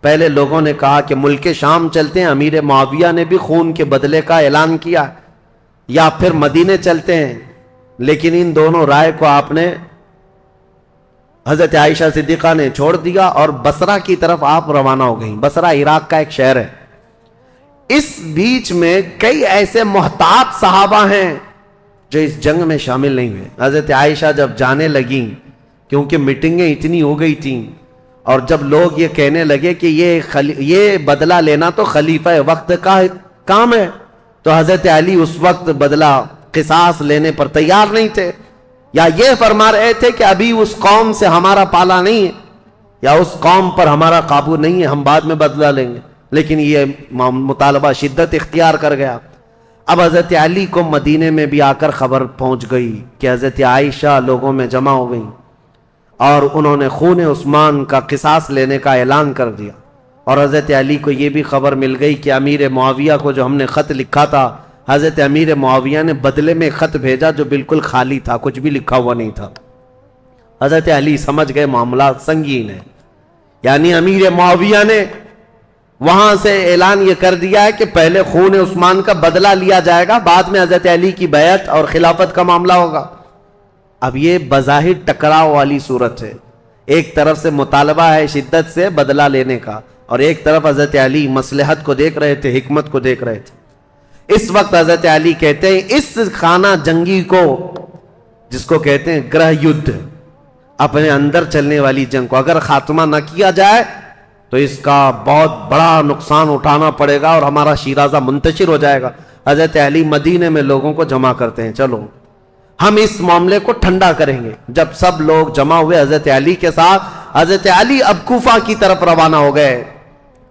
پہلے لوگوں نے کہا کہ ملک شام چلتے ہیں، امیر معاویہ نے بھی خون کے بدلے کا اعلان کیا، یا پھر مدینے چلتے ہیں، لیکن ان دونوں رائے کو آپ نے، حضرت عائشہ صدیقہ نے چھوڑ دیا اور بصرہ کی طرف آپ روانہ ہو گئیں۔ بصرہ عراق کا ایک شہر ہے۔ اس بیچ میں کئی ایسے محتاط صحابہ ہیں جو اس جنگ میں شامل نہیں ہوئے۔ حضرت عائشہ جب جانے لگیں، کیونکہ میٹنگیں اتنی ہو گئی تھیں، اور جب لوگ یہ کہنے لگے کہ یہ بدلہ لینا تو خلیفہ وقت کا کام ہے، تو حضرت علی اس وقت بدلہ قصاص لینے پر تیار نہیں تھے، یا یہ فرما رہے تھے کہ ابھی اس قوم سے ہمارا پالا نہیں ہے، یا اس قوم پر ہمارا قابو نہیں ہے، ہم بعد میں بدلہ لیں گے، لیکن یہ مطالبہ شدت اختیار کر گیا۔ اب حضرت علی کو مدینے میں بھی آ کر خبر پہنچ گئی کہ حضرت عائشہ لوگوں میں جمع ہو گئی، اور انہوں نے خون عثمان کا قصاص لینے کا اعلان کر دیا، اور حضرت علی کو یہ بھی خبر مل گئی کہ امیر معاویہ کو جو ہم نے خط لکھا تھا، حضرت امیر معاویہ نے بدلے میں خط بھیجا جو بالکل خالی تھا، کچھ بھی لکھا ہوا نہیں تھا۔ حضرت علی سمجھ گئے معاملات سنگین ہے، یعنی امیر معاویہ نے وہاں سے اعلان یہ کر دیا ہے کہ پہلے خون عثمان کا بدلہ لیا جائے گا، بعد میں حضرت علی کی بیعت اور خلافت کا معاملہ ہوگا۔ اب یہ بظاہر ٹکراؤ والی صورت ہے، ایک طرف سے مطالبہ ہے شدت سے بدلہ لینے کا، اور ایک طرف حضرت علی مصلحت کو دیکھ رہے تھے، حکمت کو دیکھ رہے تھے۔ اس وقت حضرت علی کہتے ہیں اس خانہ جنگی کو، جس کو کہتے ہیں گرہ یدھ، اپنے اندر چلنے والی جنگ کو اگر خاتمہ نہ کیا جائے تو اس کا بہت بڑا نقصان اٹھانا پڑے گا اور ہمارا شیرازہ منتشر ہو جائے گا۔ حضرت علی مدینے میں لوگوں کو جمع کرتے ہیں، چلو ہم اس معاملے کو ٹھنڈا کریں گے۔ جب سب لوگ جمع ہوئے حضرت علی کے ساتھ، حضرت علی اب کوفہ کی طرف روانہ ہو گئے۔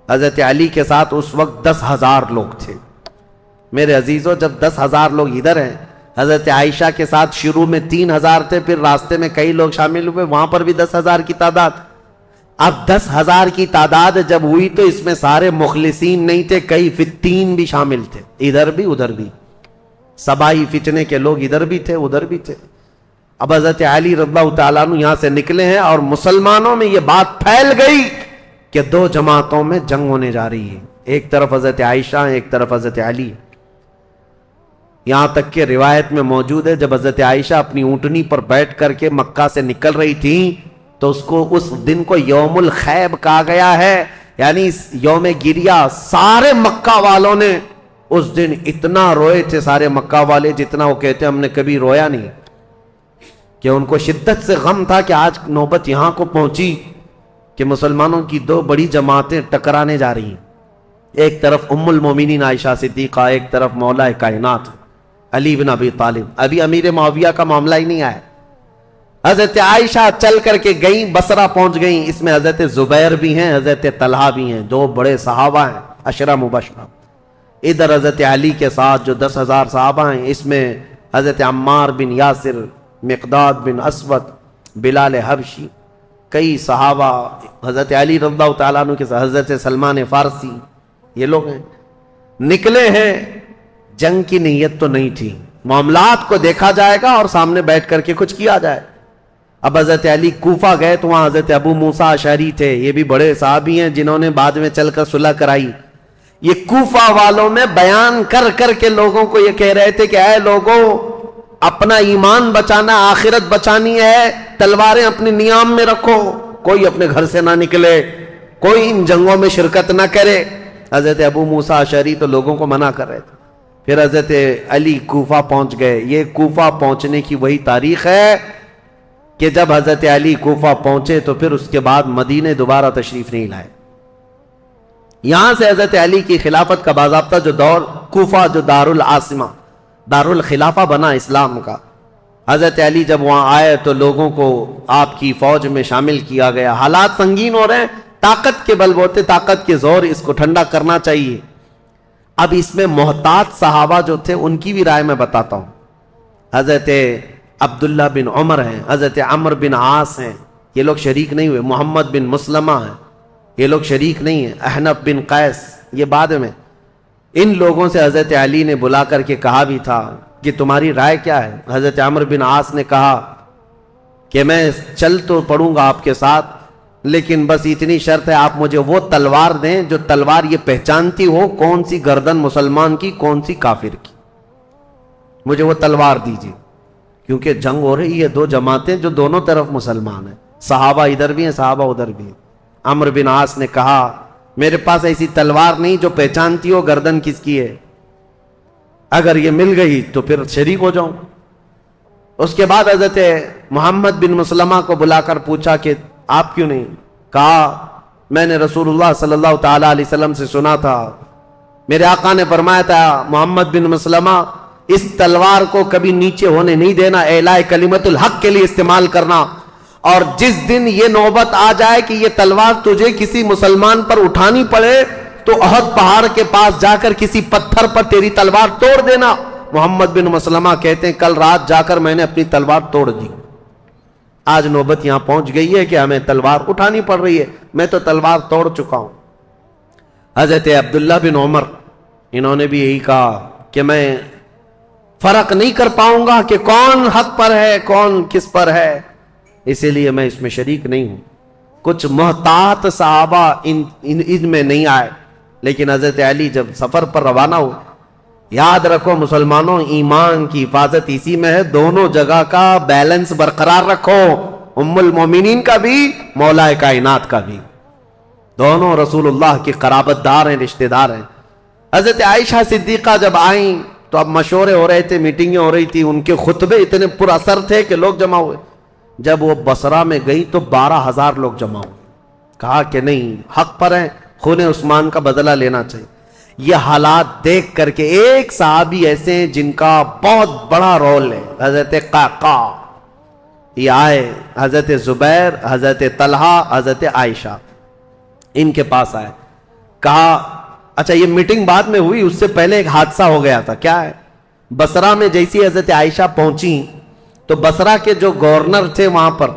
حضرت علی کے ساتھ اس وقت 10,000 لوگ تھے۔ میرے عزیزوں، جب 10,000 لوگ ادھر ہیں، حضرت عائشہ کے ساتھ شروع میں 3,000 تھے، پھر راستے میں کئی لوگ شامل ہوئے، وہاں پر بھی 10,000 کی تعداد۔ اب 10,000 کی تعداد جب ہوئی تو اس میں سارے مخلصین نہیں تھے، کئی فتین بھی شامل تھے، ادھر بھی ادھر بھی، سبائی فتنے کے لوگ ادھر بھی تھے ادھر بھی تھے۔ اب حضرت علی رضی اللہ تعالیٰ عنہ یہاں سے نکلے ہیں اور مسلمانوں میں یہ بات پھیل گئی کہ 2 جماعتوں میں جنگ ہونے جا رہی ہے، ایک طرف حضرت عائشہ ایک طرف حضرت علی۔ یہاں تک کہ روایت میں موجود ہے جب حضرت عائشہ اپنی اونٹنی پر بیٹھ کر کے مکہ سے نکل رہی تھی تو اس دن کو یوم الخیب کہا گیا ہے، یعنی اس یوم گریہ۔ سارے مکہ والوں نے اس دن اتنا روئے تھے، سارے مکہ والے، جتنا وہ کہتے ہم نے کبھی رویا نہیں، کہ ان کو شدت سے غم تھا کہ آج نوبت یہاں کو پہنچی کہ مسلمانوں کی 2 بڑی جماعتیں ٹکرانے جا رہی ہیں، ایک طرف ام المومنین عائشہ صدیقہ، ایک طرف مولا کائنات علی بن ابی طالب۔ ابھی امیر معاویہ کا معاملہ ہی نہیں آیا۔ حضرت عائشہ چل کر کے گئیں، بصرہ پہنچ گئیں، اس میں حضرت زبیر بھی ہیں، حضرت طلحہ بھی ہیں، 2 بڑے صحابہ ہیں، 10 مبشرہ۔ ادھر حضرت علی کے ساتھ جو 10,000 صحابہ ہیں، اس میں حضرت عمار بن یاسر، مقداد بن اسود، بلال حبشی، کئی صحابہ حضرت علی رضی اللہ تعالیٰ عنہ کے ساتھ، حضرت سلمان فارسی، یہ لوگ ہیں۔ نکلے ہیں، جنگ کی نیت تو نہیں تھی، معاملات کو دیکھا جائے گا اور سامنے بیٹھ کر کے کچھ کیا جائے۔ اب حضرت علی کوفہ گئے تو وہاں حضرت ابو موسیٰ اشعری تھے، یہ بھی بڑے صحابی ہیں جنہوں نے بعد میں چل کر صلح کرائی۔ یہ کوفہ والوں میں بیان کر کر کے لوگوں کو یہ کہہ رہے تھے کہ اے لوگوں، اپنا ایمان بچانا، آخرت بچانی ہے، تلواریں اپنی نیام میں رکھو، کوئی اپنے گھر سے نہ نکلے، کوئی ان جنگوں میں شرکت نہ کرے۔ حضرت ابو موسیٰ اشعری تو لوگوں کو منع کر رہے تھے۔ پھر حضرت علی کوفہ پہنچ گئے۔ یہ کوفہ پہنچنے کی وہی تاریخ ہے کہ جب حضرت علی کوفہ پہنچے تو پھر اس کے بعد مدینے دوبارہ تشریف نہیں لائے۔ یہاں سے حضرت علی کی خلافت کا باضابطہ جو دور، کوفہ جو دارالعاصمہ، دارالخلافہ بنا اسلام کا، حضرت علی جب وہاں آئے تو لوگوں کو آپ کی فوج میں شامل کیا گیا۔ حالات سنگین ہو رہے ہیں، طاقت کے بل بوتے، طاقت کے زور، اس کو ٹھنڈا کرنا چاہیے۔ اب اس میں محتاط صحابہ جو تھے ان کی بھی رائے میں بتاتا ہوں۔ حضرت عبداللہ بن عمر ہیں، حضرت عمر بن عاص ہیں، یہ لوگ شریک نہیں ہوئے۔ محمد بن مسلمہ ہیں، یہ لوگ شریک نہیں ہیں۔ احنف بن قیس، یہ بعد میں۔ ان لوگوں سے حضرت علی نے بلا کر کے کہا بھی تھا کہ تمہاری رائے کیا ہے؟ حضرت عمر بن عاص نے کہا کہ میں چل تو پڑوں گا آپ کے ساتھ، لیکن بس اتنی شرط ہے آپ مجھے وہ تلوار دیں جو تلوار یہ پہچانتی ہو کون سی گردن مسلمان کی کون سی کافر کی، مجھے وہ تلوار دیجیے، کیونکہ جنگ ہو رہی ہے، دو جماعتیں جو دونوں طرف مسلمان ہیں، صحابہ ادھر بھی ہیں، صحابہ ادھر بھی ہیں۔ عمر بن عاص نے کہا میرے پاس ایسی تلوار نہیں جو پہچانتی ہو گردن کس کی ہے، اگر یہ مل گئی تو پھر شریک ہو جاؤں۔ اس کے بعد حضرت محمد بن مسلمہ کو بلا کر پوچھا کہ آپ کیوں نہیں؟ کہا میں نے رسول اللہ صلی اللہ تعالی علیہ وسلم سے سنا تھا، میرے آقا نے فرمایا تھا محمد بن مسلمہ اس تلوار کو کبھی نیچے ہونے نہیں دینا، اعلاء کلمت الحق کے لیے استعمال کرنا، اور جس دن یہ نوبت آ جائے کہ یہ تلوار تجھے کسی مسلمان پر اٹھانی پڑے تو احد پہاڑ کے پاس جا کر کسی پتھر پر تیری تلوار توڑ دینا۔ محمد بن مسلمہ کہتے ہیں کل رات جا کر میں نے اپنی تلوار توڑ دی، آج نوبت یہاں پہنچ گئی ہے کہ ہمیں تلوار اٹھانی پڑ رہی ہے، میں تو تلوار توڑ چکا ہوں۔ حضرت عبداللہ بن عمر انہوں نے بھی یہی کہا کہ میں فرق نہیں کر پاؤں گا کہ کون حق پر ہے کون کس پر ہے، اسی لیے میں اس میں شریک نہیں ہوں۔ کچھ محتاط صحابہ ان میں نہیں آئے، لیکن حضرت علی جب سفر پر روانہ ہوئے، یاد رکھو مسلمانوں، ایمان کی حفاظت اسی میں ہے، دونوں جگہ کا بیلنس برقرار رکھو، ام المومنین کا بھی مولا کائنات کا بھی، دونوں رسول اللہ کی قرابت دار ہیں، رشتہ دار ہیں۔ حضرت عائشہ صدیقہ جب آئیں تو اب مشورے ہو رہے تھے، میٹنگیں ہو رہی تھی، ان کے خطبے اتنے پر اثر تھے کہ لوگ جمع ہوئے۔ جب وہ بصرہ میں گئی تو 12,000 لوگ جمع ہوئے، کہا کہ نہیں حق پر ہیں، خون عثمان کا بدلہ لینا چاہیے۔ یہ حالات دیکھ کر کے ایک صحابی ایسے ہیں جن کا بہت بڑا رول ہے، حضرت قعقاع، یہ آئے، حضرت زبیر، حضرت طلحہ، حضرت عائشہ ان کے پاس آئے، کہا اچھا یہ میٹنگ بعد میں ہوئی، اس سے پہلے ایک حادثہ ہو گیا تھا، کیا ہے؟ بصرہ میں جیسی حضرت عائشہ پہنچی تو بصرہ کے جو گورنر تھے وہاں پر،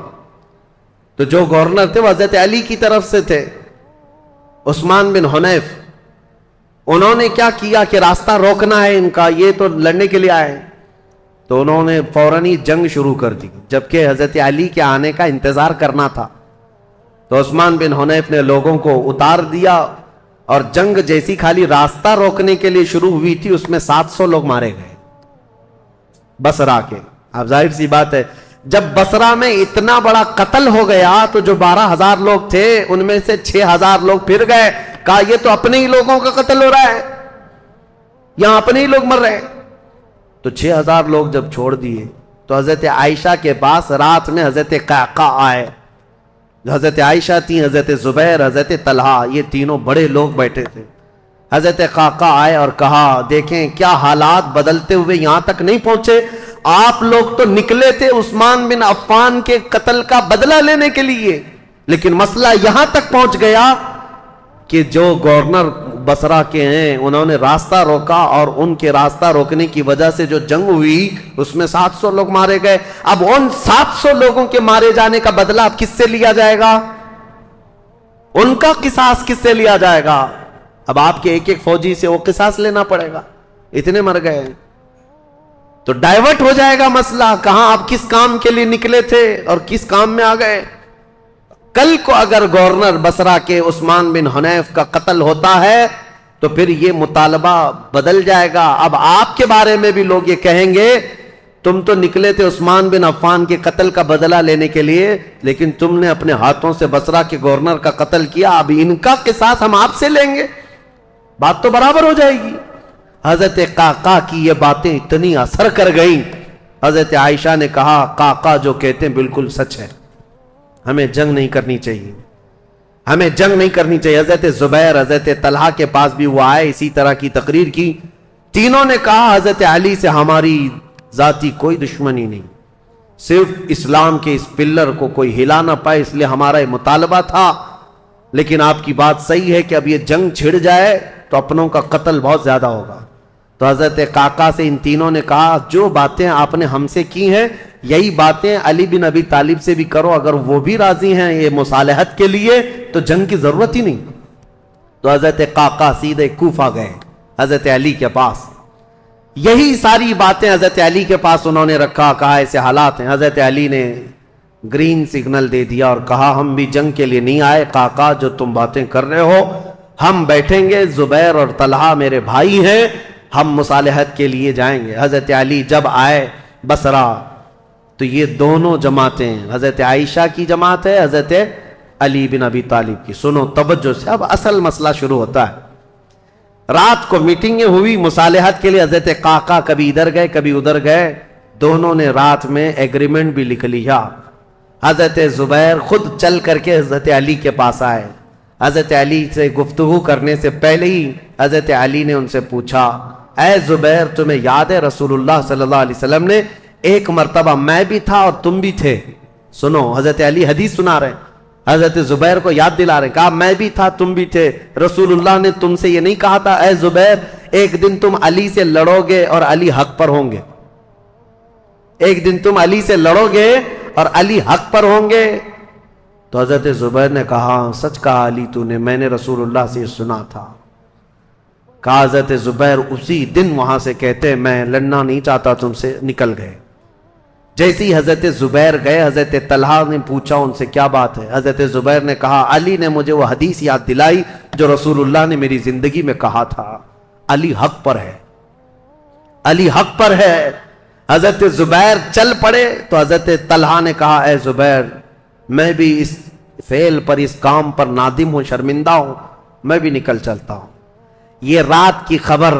تو جو گورنر تھے وہ حضرت علی کی طرف سے تھے، عثمان بن حنیف، انہوں نے کیا کیا کہ راستہ روکنا ہے ان کا، یہ تو لڑنے کے لیے آئے، تو انہوں نے فوراً ہی جنگ شروع کر دی، جبکہ حضرت علی کے آنے کا انتظار کرنا تھا۔ تو عثمان بن حنیف نے لوگوں کو اتار دیا، اور جنگ جیسی خالی راستہ روکنے کے لیے شروع ہوئی تھی اس میں 700 لوگ مارے گئے بصرہ کے۔ اب ظاہر سی بات ہے جب بصرہ میں اتنا بڑا قتل ہو گیا تو جو 12,000 لوگ تھے ان میں سے 6,000 لوگ پھر گئے، کہا یہ تو اپنے ہی لوگوں کا قتل ہو رہا ہے، یہاں اپنے ہی لوگ مر رہے ہیں۔ تو 6,000 لوگ جب چھوڑ دیے تو حضرت عائشہ کے پاس رات میں حضرت قعقاع آئے، حضرت عائشہ تھی، حضرت زبیر، حضرت طلحہ، یہ تینوں بڑے لوگ بیٹھے تھے۔ حضرت قعقاع آئے اور کہا دیکھیں کیا حالات بدلتے ہوئے یہاں تک نہیں پہنچے، آپ لوگ تو نکلے تھے عثمان بن عفان کے قتل کا بدلہ لینے کے لیے، لیکن مسئلہ یہاں تک پہنچ گیا کہ جو گورنر بصرہ کے ہیں انہوں نے راستہ روکا، اور ان کے راستہ روکنے کی وجہ سے جو جنگ ہوئی اس میں 700 لوگ مارے گئے۔ اب ان 700 لوگوں کے مارے جانے کا بدلہ اب کس سے لیا جائے گا؟ ان کا قصاص کس سے لیا جائے گا؟ اب آپ کے ایک ایک فوجی سے وہ قصاص لینا پڑے گا، اتنے مر گئے، تو ڈائیورٹ ہو جائے گا مسئلہ، کہاں آپ کس کام کے لیے نکلے تھے اور کس کام میں آ گئے۔ کل کو اگر گورنر بصرہ کے عثمان بن حنیف کا قتل ہوتا ہے تو پھر یہ مطالبہ بدل جائے گا. اب آپ کے بارے میں بھی لوگ یہ کہیں گے تم تو نکلے تھے عثمان بن عفان کے قتل کا بدلہ لینے کے لیے، لیکن تم نے اپنے ہاتھوں سے بصرہ کے گورنر کا قتل کیا، اب ان کا قصاص ہم آپ سے لیں گے. بات تو برابر ہو جائے گی. حضرت قعقاع کی یہ باتیں اتنی اثر کر گئیں، حضرت عائشہ نے کہا قعقاع جو کہتے ہیں بالکل سچ ہے، ہمیں جنگ نہیں کرنی چاہیے، ہمیں جنگ نہیں کرنی چاہیے. حضرت زبیر حضرت طلحہ کے پاس بھی وہ آئے، اسی طرح کی تقریر کی. تینوں نے کہا حضرت علی سے ہماری ذاتی کوئی دشمنی نہیں، صرف اسلام کے اس پلر کو کوئی ہلا نہ پائے اس لیے ہمارا یہ مطالبہ تھا. لیکن آپ کی بات صحیح ہے کہ اب یہ جنگ چھڑ جائے تو اپنوں کا قتل بہت زیادہ ہوگا. تو حضرت قعقاع سے ان تینوں نے کہا جو باتیں آپ نے ہم سے کی ہیں یہی باتیں علی بن ابی طالب سے بھی کرو، اگر وہ بھی راضی ہیں یہ مصالحت کے لیے تو جنگ کی ضرورت ہی نہیں. تو حضرت قعقاع سیدھے کوفہ گئے حضرت علی کے پاس. یہی ساری باتیں حضرت علی کے پاس انہوں نے رکھا، کہا ایسے حالات ہیں. حضرت علی نے گرین سگنل دے دیا اور کہا ہم بھی جنگ کے لیے نہیں آئے قعقاع، جو تم باتیں کر رہے ہو ہم بیٹھیں گے، زبیر اور طلحہ میرے بھائی ہیں، ہم مصالحت کے لیے جائیں گے. حضرت علی جب آئے بصرہ تو یہ دونوں جماعتیں، حضرت عائشہ کی جماعت ہے، حضرت علی بن ابی طالب کی. سنو توجہ سے، اب اصل مسئلہ شروع ہوتا ہے. رات کو میٹنگیں ہوئی مصالحت کے لیے، حضرت قعقاع کبھی ادھر گئے کبھی ادھر گئے، دونوں نے رات میں ایگریمنٹ بھی لکھ لیا. حضرت زبیر خود چل کر کے حضرت علی کے پاس آئے. حضرت علی سے گفتگو کرنے سے پہلے ہی حضرت علی نے ان سے پوچھا اے زبیر تمہیں یاد ہے رسول اللہ صلی اللہ علیہ وسلم نے ایک مرتبہ میں بھی تھا اور تم بھی تھے. سنو حضرت علی حدیث سنا رہے ہیں، حضرت زبیر کو یاد دلا رہے ہیں، کہا میں بھی تھا تم بھی تھے، رسول اللہ نے تم سے یہ نہیں کہا تھا اے زبیر ایک دن تم علی سے لڑو گے اور علی حق پر ہوں گے، ایک دن تم علی سے لڑو گے اور علی حق پر ہوں گے. تو حضرت زبیر نے کہا سچ کہا علی تو نے، میں نے رسول اللہ سے سنا تھا. کہا حضرت زبیر اسی دن وہاں سے کہتے میں لڑنا نہیں چاہتا تم سے، نکل گئے. جیسے ہی حضرت زبیر گئے حضرت طلحہ نے پوچھا ان سے کیا بات ہے. حضرت زبیر نے کہا علی نے مجھے وہ حدیث یاد دلائی جو رسول اللہ نے میری زندگی میں کہا تھا، علی حق پر ہے، علی حق پر ہے. حضرت زبیر چل پڑے تو حضرت طلحہ نے کہا اے زبیر میں بھی اس فعل پر اس کام پر نادم ہوں، شرمندہ ہوں، میں بھی نکل چلتا ہوں. یہ رات کی خبر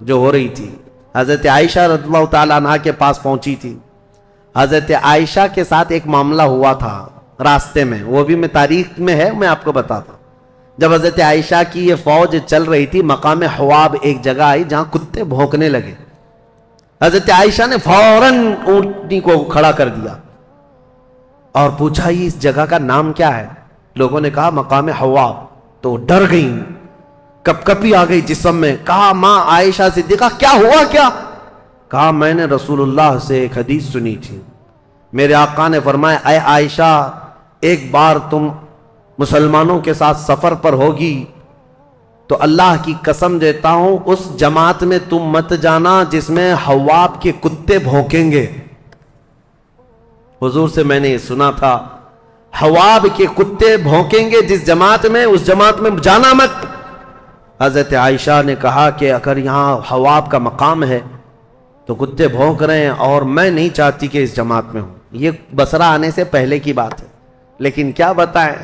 جو ہو رہی تھی حضرت عائشہ رضی اللہ تعالیٰ عنہ کے پاس پہنچی تھی. حضرت عائشہ کے ساتھ ایک معاملہ ہوا تھا راستے میں، وہ بھی میں تاریخ میں ہے میں آپ کو بتاتا ہوں. جب حضرت عائشہ کی یہ فوج چل رہی تھی مقام حواب ایک جگہ آئی جہاں کتے بھونکنے لگے. حضرت عائشہ نے فوراً اونٹنی کو کھڑا کر دیا اور پوچھا یہ اس جگہ کا نام کیا ہے. لوگوں نے کہا مقام حواب. تو ڈر گئیں، کپ کپی آ گئی جسم میں. کہا ماں عائشہ صدیقہ کیا ہوا کیا؟ کہا میں نے رسول اللہ سے ایک حدیث سنی تھی، میرے آقا نے فرمایا اے عائشہ ایک بار تم مسلمانوں کے ساتھ سفر پر ہوگی تو اللہ کی قسم دیتا ہوں اس جماعت میں تم مت جانا جس میں حواب کے کتے بھونکیں گے. حضور سے میں نے یہ سنا تھا حواب کے کتے بھونکیں گے جس جماعت میں، اس جماعت میں جانا مت. حضرت عائشہ نے کہا کہ اگر یہاں حواب کا مقام ہے تو کتے بھونک رہے ہیں اور میں نہیں چاہتی کہ اس جماعت میں ہوں. یہ بصرہ آنے سے پہلے کی بات ہے. لیکن کیا بتائیں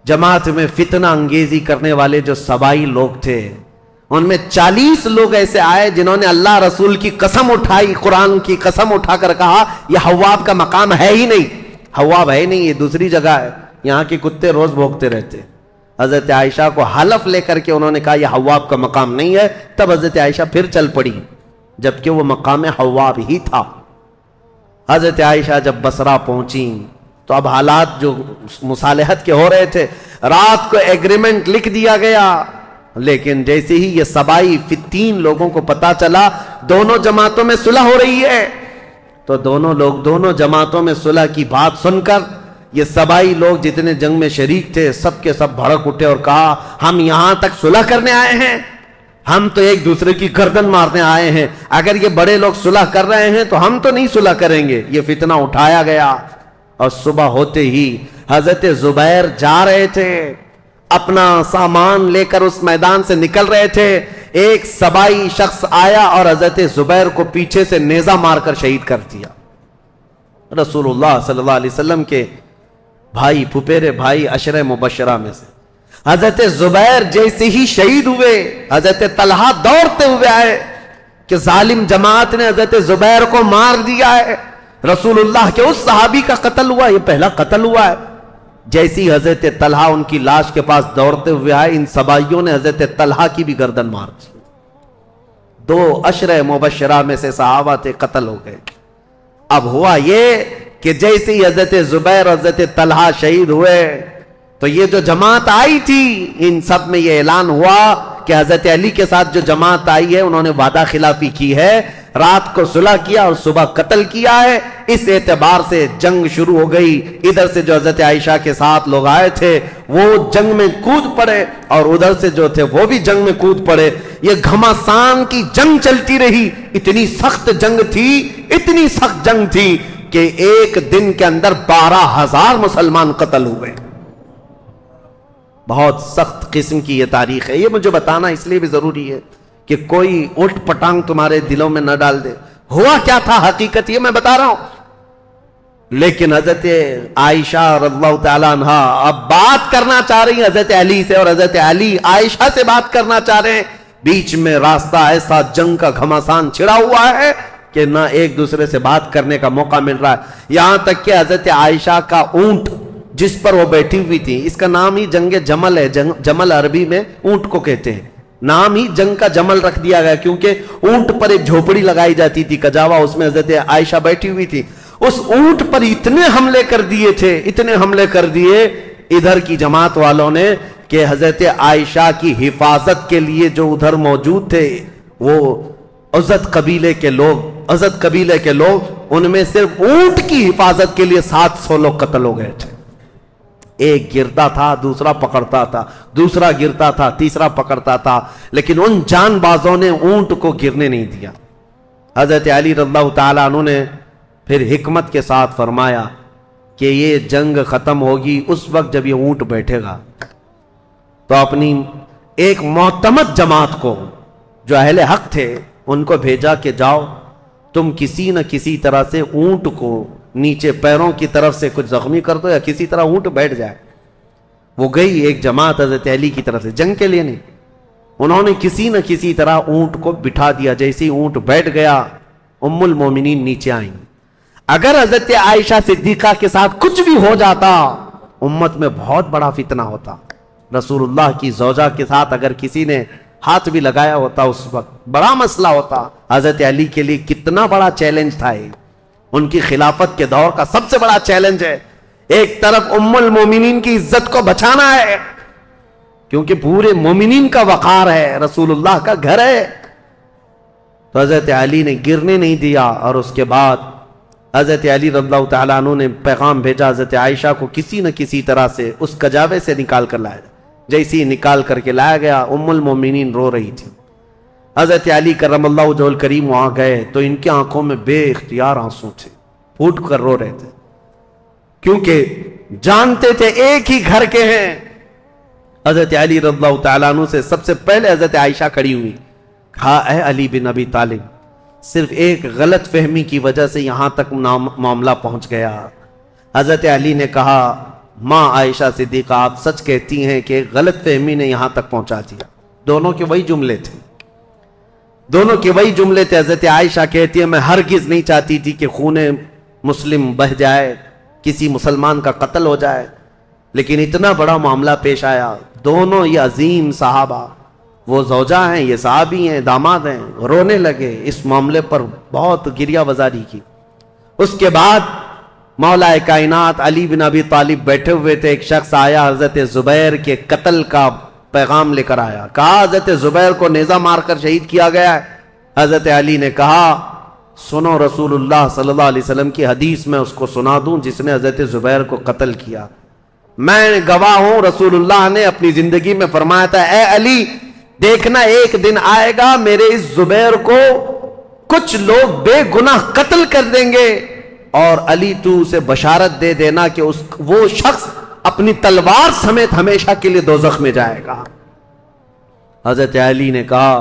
جماعت میں فتنہ انگیزی کرنے والے جو سبائی لوگ تھے ان میں 40 لوگ ایسے آئے جنہوں نے اللہ رسول کی قسم اٹھائی، قرآن کی قسم اٹھا کر کہا یہ حواب کا مقام ہے ہی نہیں، حواب ہے نہیں، یہ دوسری جگہ ہے، یہاں کے کتے روز بھونکتے رہتے. حضرت عائشہ کو حلف لے کر کے انہوں نے کہا یہ حواب کا مقام نہیں ہے. تب حضرت عائشہ پھر چل پڑی جبکہ وہ مقام حواب ہی تھا. حضرت عائشہ جب بصرہ پہنچی تو اب حالات جو مصالحت کے ہو رہے تھے، رات کو ایگریمنٹ لکھ دیا گیا، لیکن جیسے ہی یہ سبائی 3 لوگوں کو پتا چلا دونوں جماعتوں میں صلح ہو رہی ہے تو دونوں لوگ دونوں جماعتوں میں صلح کی بات سن کر یہ سبائی لوگ جتنے جنگ میں شریک تھے سب کے سب بھڑک اٹھے اور کہا ہم یہاں تک صلح کرنے آئے ہیں، ہم تو ایک دوسرے کی گردن مارنے آئے ہیں، اگر یہ بڑے لوگ صلح کر رہے ہیں تو ہم تو نہیں صلح کریں گے. یہ فتنہ اٹھایا گیا اور صبح ہوتے ہی حضرت زبیر جا رہے تھے، اپنا سامان لے کر اس میدان سے نکل رہے تھے، ایک سبائی شخص آیا اور حضرت زبیر کو پیچھے سے نیزہ مار کر شہید کر دیا۔ رسول اللہ صلی اللہ علیہ وسلم کے بھائی، پھپھیرے بھائی، عشرہ مبشرہ میں سے حضرت زبیر جیسے ہی شہید ہوئے، حضرت طلحہ دوڑتے ہوئے آئے کہ ظالم جماعت نے حضرت زبیر کو مار دیا ہے، رسول اللہ کے اس صحابی کا قتل ہوا، یہ پہلا قتل ہوا ہے۔ جیسی حضرت طلحہ ان کی لاش کے پاس دوڑتے ہوئے آئے، ان سبائیوں نے حضرت طلحہ کی بھی گردن مار دی۔ 2 عشرہ مبشرہ میں سے صحابہ تھے، قتل ہو گئے۔ اب ہوا یہ کہ جیسے ہی حضرت زبیر اور حضرت طلحہ شہید ہوئے تو یہ جو جماعت آئی تھی، ان سب میں یہ اعلان ہوا کہ حضرت علی کے ساتھ جو جماعت آئی ہے انہوں نے وعدہ خلافی کی ہے، رات کو صلح کیا اور صبح قتل کیا ہے۔ اس اعتبار سے جنگ شروع ہو گئی۔ ادھر سے جو حضرت عائشہ کے ساتھ لوگ آئے تھے وہ جنگ میں کود پڑے اور ادھر سے جو تھے وہ بھی جنگ میں کود پڑے۔ یہ گھمسان کی جنگ چلتی رہی، اتنی سخت جنگ تھی، اتنی سخت جنگ تھی کہ ایک دن کے اندر 12,000 مسلمان قتل ہوئے۔ بہت سخت قسم کی یہ تاریخ ہے۔ یہ مجھے بتانا اس لیے بھی ضروری ہے کہ کوئی اٹھ پٹانگ تمہارے دلوں میں نہ ڈال دے۔ ہوا کیا تھا حقیقت یہ میں بتا رہا ہوں، لیکن حضرت عائشہ رضی اللہ تعالیٰ عنہ اب بات کرنا چاہ رہی ہیں حضرت علی سے، اور حضرت علی عائشہ سے بات کرنا چاہ رہے ہیں۔ بیچ میں راستہ ایسا جنگ کا گھمسان چھڑا ہوا ہے کہ نہ ایک دوسرے سے بات کرنے کا موقع مل رہا ہے۔ یہاں تک کہ حضرت عائشہ کا اونٹ جس پر وہ بیٹھی ہوئی تھی، اس کا نام ہی جنگ جمل ہے۔ جمل عربی میں اونٹ کو کہتے ہیں، نام ہی جنگ کا جمل رکھ دیا گیا کیونکہ اونٹ پر ایک جھوپڑی لگائی جاتی تھی کجاوا، اس میں حضرت عائشہ بیٹھی ہوئی تھی۔ اس اونٹ پر اتنے حملے کر دیے تھے، اتنے حملے کر دیے ادھر کی جماعت والوں نے کہ حضرت عائشہ کی حفاظت کے لیے جو ادھر موجود تھے وہ عزت قبیلے کے لوگ ان میں صرف اونٹ کی حفاظت کے لیے 700 لوگ قتل ہو گئے تھے۔ ایک گرتا تھا، دوسرا پکڑتا تھا، دوسرا گرتا تھا، تیسرا پکڑتا تھا، لیکن ان جان بازوں نے اونٹ کو گرنے نہیں دیا۔ حضرت علی رضی اللہ تعالیٰ عنہ نے پھر حکمت کے ساتھ فرمایا کہ یہ جنگ ختم ہوگی اس وقت جب یہ اونٹ بیٹھے گا، تو اپنی ایک معتمد جماعت کو جو اہل حق تھے ان کو بھیجا کہ جاؤ تم کسی نہ کسی طرح سے اونٹ کو نیچے پیروں کی طرف سے کچھ زخمی کر دو یا کسی طرح اونٹ بیٹھ جائے۔ وہ گئی ایک جماعت حضرت علی کی طرف سے، جنگ کے لیے نہیں، انہوں نے کسی نہ کسی طرح اونٹ کو بٹھا دیا۔ جیسے اونٹ بیٹھ گیا ام المومنین نیچے آئیں۔ اگر حضرت عائشہ صدیقہ کے ساتھ کچھ بھی ہو جاتا امت میں بہت بڑا فتنہ ہوتا۔ رسول اللہ کی زوجہ کے ساتھ اگر کسی نے ہاتھ بھی لگایا ہوتا اس وقت بڑا مسئلہ ہوتا۔ حضرت علی کے لیے کتنا بڑا چیلنج تھا یہ، ان کی خلافت کے دور کا سب سے بڑا چیلنج ہے۔ ایک طرف ام المومنین کی عزت کو بچانا ہے کیونکہ پورے مومنین کا وقار ہے، رسول اللہ کا گھر ہے، تو حضرت علی نے گرنے نہیں دیا۔ اور اس کے بعد حضرت علی رضی اللہ تعالیٰ عنہ نے پیغام بھیجا حضرت عائشہ کو کسی نہ کسی طرح سے اس کجاوے سے نکال کر لایا۔ جیسے ہی نکال کر کے لایا گیا ام المومنین رو رہی تھی۔ حضرت علی کرم اللہ وجہہ الکریم وہاں گئے تو ان کی آنکھوں میں بے اختیار آنسو تھے، پھوٹ کر رو رہے تھے کیونکہ جانتے تھے ایک ہی گھر کے ہیں۔ حضرت علی رضی اللہ تعالیٰ عنہ سے سب سے پہلے حضرت عائشہ کھڑی ہوئی، کہا اے علی بن ابی طالب، صرف ایک غلط فہمی کی وجہ سے یہاں تک معاملہ پہنچ گیا۔ حضرت علی نے کہا ماں عائشہ صدیقہ آپ سچ کہتی ہیں کہ ایک غلط فہمی نے یہاں تک پہنچا دیا۔ دونوں کے وہی جملے تھے، حضرت عائشہ کہتی ہے میں ہرگز نہیں چاہتی تھی کہ خون مسلم بہہ جائے، کسی مسلمان کا قتل ہو جائے، لیکن اتنا بڑا معاملہ پیش آیا۔ دونوں یہ عظیم صحابہ، وہ زوجہ ہیں، یہ صحابی ہیں، داماد ہیں، رونے لگے، اس معاملے پر بہت گریہ وزاری کی۔ اس کے بعد مولا کائنات علی بن ابی طالب بیٹھے ہوئے تھے، ایک شخص آیا حضرت زبیر کے قتل کا پیغام لے کر آیا، کہا حضرت زبیر کو نیزہ مار کر شہید کیا گیا ہے۔ حضرت علی نے کہا سنو رسول اللہ صلی اللہ علیہ وسلم کی حدیث میں اس کو سنا دوں جس نے حضرت زبیر کو قتل کیا۔ میں گواہ ہوں رسول اللہ نے اپنی زندگی میں فرمایا تھا اے علی دیکھنا ایک دن آئے گا میرے اس زبیر کو کچھ لوگ بے گناہ قتل کر دیں گے، اور علی تو اسے بشارت دے دینا کہ وہ شخص اپنی تلوار سمیت ہمیشہ کے لیے دوزخ میں جائے گا۔ حضرت علی نے کہا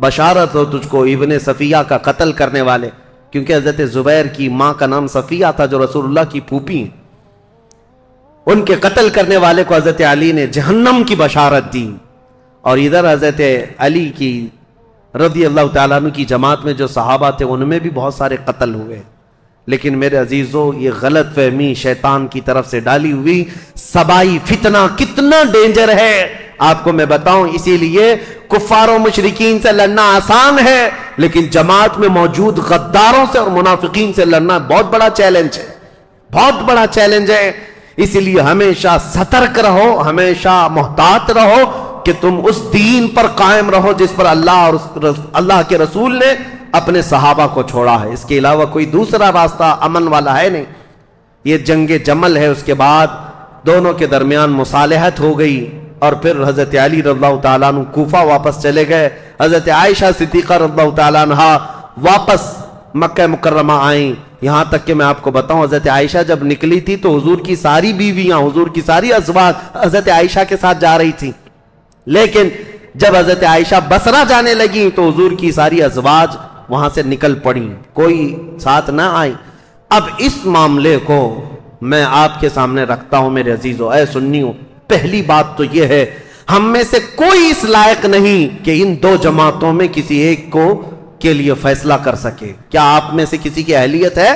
بشارت ہو تجھ کو ابن صفیہ کا قتل کرنے والے، کیونکہ حضرت زبیر کی ماں کا نام صفیہ تھا جو رسول اللہ کی پھوپھی ہیں، ان کے قتل کرنے والے کو حضرت علی نے جہنم کی بشارت دی۔ اور ادھر حضرت علی کی رضی اللہ تعالیٰ عنہ کی جماعت میں جو صحابہ تھے ان میں بھی بہت سارے قتل ہوئے، لیکن میرے عزیزو یہ غلط فہمی شیطان کی طرف سے ڈالی ہوئی سبائی فتنہ کتنا ڈینجر ہے آپ کو میں بتاؤں۔ اسی لیے کفار و مشرکین سے لڑنا آسان ہے، لیکن جماعت میں موجود غداروں سے اور منافقین سے لڑنا بہت بڑا چیلنج ہے، بہت بڑا چیلنج ہے۔ اسی لیے ہمیشہ سترک رہو، ہمیشہ محتاط رہو کہ تم اس دین پر قائم رہو جس پر اللہ کے رسول نے اپنے صحابہ کو چھوڑا ہے۔ اس کے علاوہ کوئی دوسرا راستہ امن والا ہے نہیں۔ یہ جنگ جمل ہے، اس کے بعد دونوں کے درمیان مصالحت ہو گئی، اور پھر حضرت علی رضی اللہ تعالیٰ عنہ کوفہ واپس چلے گئے، حضرت عائشہ صدیقہ رضی اللہ تعالیٰ عنہ واپس مکہ مکرمہ آئیں۔ یہاں تک کہ میں آپ کو بتاؤں حضرت عائشہ جب نکلی تھی تو حضور کی ساری بیویاں، حضور کی ساری ازواج حضرت عائشہ کے ساتھ جا رہی تھی، لیکن جب حضرت عائشہ بصرہ جانے لگی تو حضور کی ساری ازواج وہاں سے نکل پڑی، کوئی ساتھ نہ آئی۔ اب اس معاملے کو میں آپ کے سامنے رکھتا ہوں میرے عزیزو، اے سنیوں۔ پہلی بات تو یہ ہے ہم میں سے کوئی اس لائق نہیں کہ ان دو جماعتوں میں کسی ایک کو کے لیے فیصلہ کر سکے۔ کیا آپ میں سے کسی کی اہلیت ہے؟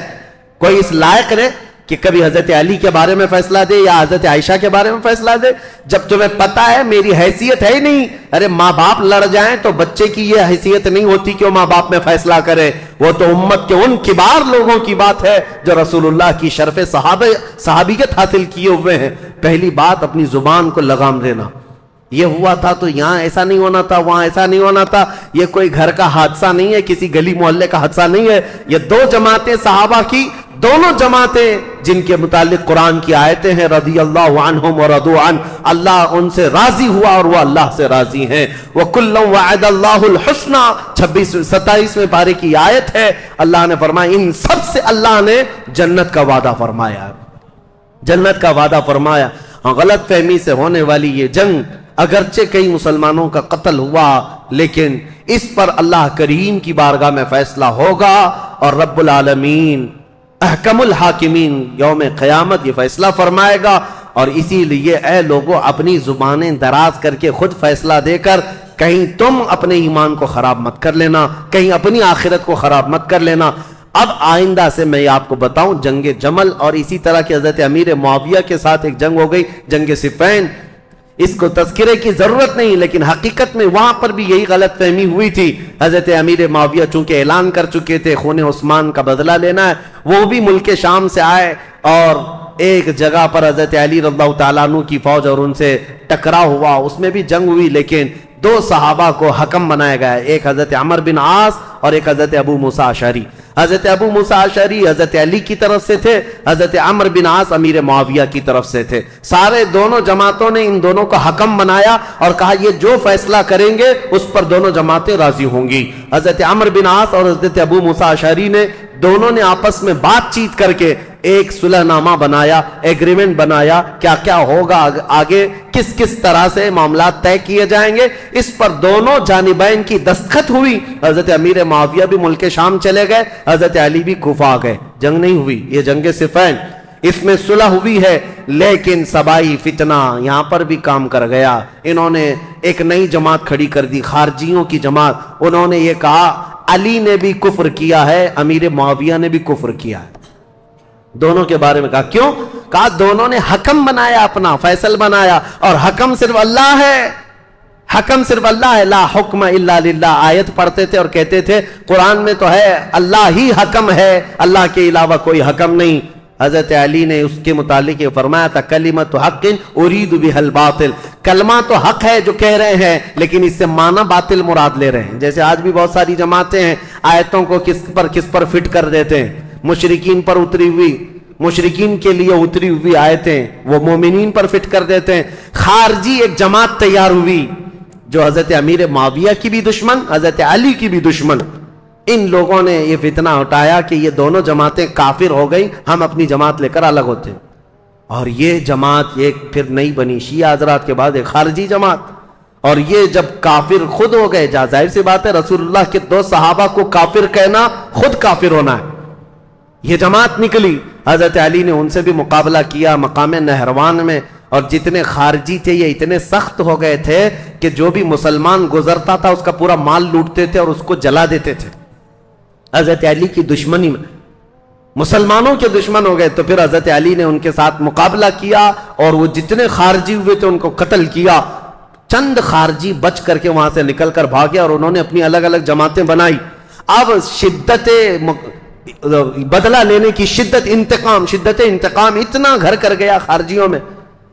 کوئی اس لائق ہے کہ کبھی حضرت علی کے بارے میں فیصلہ دے یا حضرت عائشہ کے بارے میں فیصلہ دے؟ جب تمہیں پتا ہے میری حیثیت ہے ہی نہیں۔ ارے ماں باپ لڑ جائیں تو بچے کی یہ حیثیت نہیں ہوتی کہ وہ ماں باپ میں فیصلہ کرے، وہ تو امت کے ان کبار لوگوں کی بات ہے جو رسول اللہ کی شرف صحابیت حاصل کیے ہوئے ہیں۔ پہلی بات اپنی زبان کو لگام دینا، یہ ہوا تھا تو یہاں ایسا نہیں ہونا تھا، وہاں ایسا نہیں ہونا تھا، یہ کوئی گھر کا حادثہ نہیں ہے، کسی گلی محلے کا حادثہ نہیں ہے۔ یہ دو جماعتیں صحابہ کی، دونوں جماعتیں جن کے متعلق قرآن کی آیتیں ہیں رضی اللہ عنہم ورضوا عنہ، اللہ ان سے راضی ہوا اور وہ اللہ سے راضی ہیں۔ وَكُلًّا وَعَدَ اللَّهُ الْحُسْنَى 27ویں پارے کی آیت ہے، اللہ نے فرمایا ان سب سے اللہ نے جنت کا وعدہ فرمایا، جنت کا وعدہ فرمایا۔ غلط فہمی سے ہونے والی یہ جنگ، اگرچہ کئی مسلمانوں کا قتل ہوا، لیکن اس پر اللہ کریم کی بارگاہ میں فیصلہ ہوگا، اور رب العالمین احکم الحاکمین یوم قیامت یہ فیصلہ فرمائے گا۔ اور اسی لیے اے لوگوں اپنی زبانیں دراز کر کے خود فیصلہ دے کر کہیں تم اپنے ایمان کو خراب مت کر لینا، کہیں اپنی آخرت کو خراب مت کر لینا۔ اب آئندہ سے میں آپ کو بتاؤں جنگ جمل اور اسی طرح کے حضرت امیر معاویہ کے ساتھ ایک جنگ ہو گئی، جنگ صفین۔ اس کو تذکرے کی ضرورت نہیں، لیکن حقیقت میں وہاں پر بھی یہی غلط فہمی ہوئی تھی۔ حضرت امیر معاویہ چونکہ اعلان کر چکے تھے خون عثمان کا بدلہ لینا ہے، وہ بھی ملک شام سے آئے اور ایک جگہ پر حضرت علی رضی اللہ تعالیٰ عنہ کی فوج اور ان سے ٹکراؤ ہوا، اس میں بھی جنگ ہوئی، لیکن دو صحابہ کو حکم بنایا گیا، ایک حضرت عمر بن عاص اور ایک حضرت ابو موسیٰ اشعری۔ حضرت ابو موسیٰ اشعری حضرت علی کی طرف سے تھے، حضرت عمر بن عاص امیر معاویہ کی طرف سے تھے۔ سارے دونوں جماعتوں نے ان دونوں کو حکم بنایا اور کہا یہ جو فیصلہ کریں گے اس پر دونوں جماعتیں راضی ہوں گی۔ حضرت عمر بن عاص اور حضرت ابو موسیٰ اشعری نے دونوں نے آپس میں بات چیت کر کے ایک صلح نامہ بنایا، ایگریمنٹ بنایا، کیا کیا ہوگا آگے، کس کس طرح سے معاملات طے کیے جائیں گے، اس پر دونوں جانبین کی دستخط ہوئی۔ حضرت امیر معاویہ بھی ملک شام چلے گئے، حضرت علی بھی کوفہ آ گئے۔ جنگ نہیں ہوئی، یہ جنگ صفین، اس میں صلح ہوئی ہے، لیکن سبائی فتنہ یہاں پر بھی کام کر گیا۔ انہوں نے ایک نئی جماعت کھڑی کر دی، خارجیوں کی جماعت۔ انہوں نے یہ کہا علی نے بھی کفر کیا ہے، امیر معاویہ نے بھی کفر کیا ہے۔ دونوں کے بارے میں کہا، کیوں؟ کہا دونوں نے حکم بنایا، اپنا فیصل بنایا، اور حکم صرف اللہ ہے، حکم صرف اللہ ہے۔ لا حکم الا للہ آیت پڑھتے تھے اور کہتے تھے قرآن میں تو ہے اللہ ہی حکم ہے، اللہ کے علاوہ کوئی حکم نہیں۔ حضرت علی نے اس کے متعلق یہ فرمایا تھا کلمۃ حق ارید بها الباطل، کلمہ تو حق ہے جو کہہ رہے ہیں، لیکن اس سے معنی باطل مراد لے رہے ہیں۔ جیسے آج بھی بہت ساری جماعتیں ہیں آیتوں کو کس پر فٹ کر دیتے ہیں، مشرکین پر اتری ہوئی، مشرکین کے لیے اتری ہوئی آیتیں وہ مومنین پر فٹ کر دیتے ہیں۔ خارجی ایک جماعت تیار ہوئی جو حضرت امیر معاویہ کی بھی دشمن، حضرت علی کی بھی دشمن۔ ان لوگوں نے یہ فتنہ اٹھایا کہ یہ دونوں جماعتیں کافر ہو گئی، ہم اپنی جماعت لے کر الگ ہوتے ہیں۔ اور یہ جماعت ایک پھر نئی بنی، شیعہ حضرات کے بعد ایک خارجی جماعت، اور یہ جب کافر خود ہو گئے، ظاہر سی بات ہے رسول اللہ کے 2 صحابہ کو کافر کہنا خود کافر ہونا ہے، یہ جماعت نکلی، حضرت علی نے ان سے بھی مقابلہ کیا مقام نہروان میں، اور جتنے خارجی تھے یہ اتنے سخت ہو گئے تھے کہ جو بھی مسلمان گزرتا تھا اس کا پورا مال لوٹتے تھے اور اس کو جلا دیتے تھے۔ حضرت علی کی دشمنی میں مسلمانوں کے دشمن ہو گئے، تو پھر حضرت علی نے ان کے ساتھ مقابلہ کیا اور وہ جتنے خارجی ہوئے تھے ان کو قتل کیا۔ چند خارجی بچ کر کے وہاں سے نکل کر بھاگے اور انہوں نے اپنی الگ الگ جماعتیں بنائی۔ اب شدت بدلہ لینے کی شدت انتقام اتنا گھر کر گیا خارجیوں میں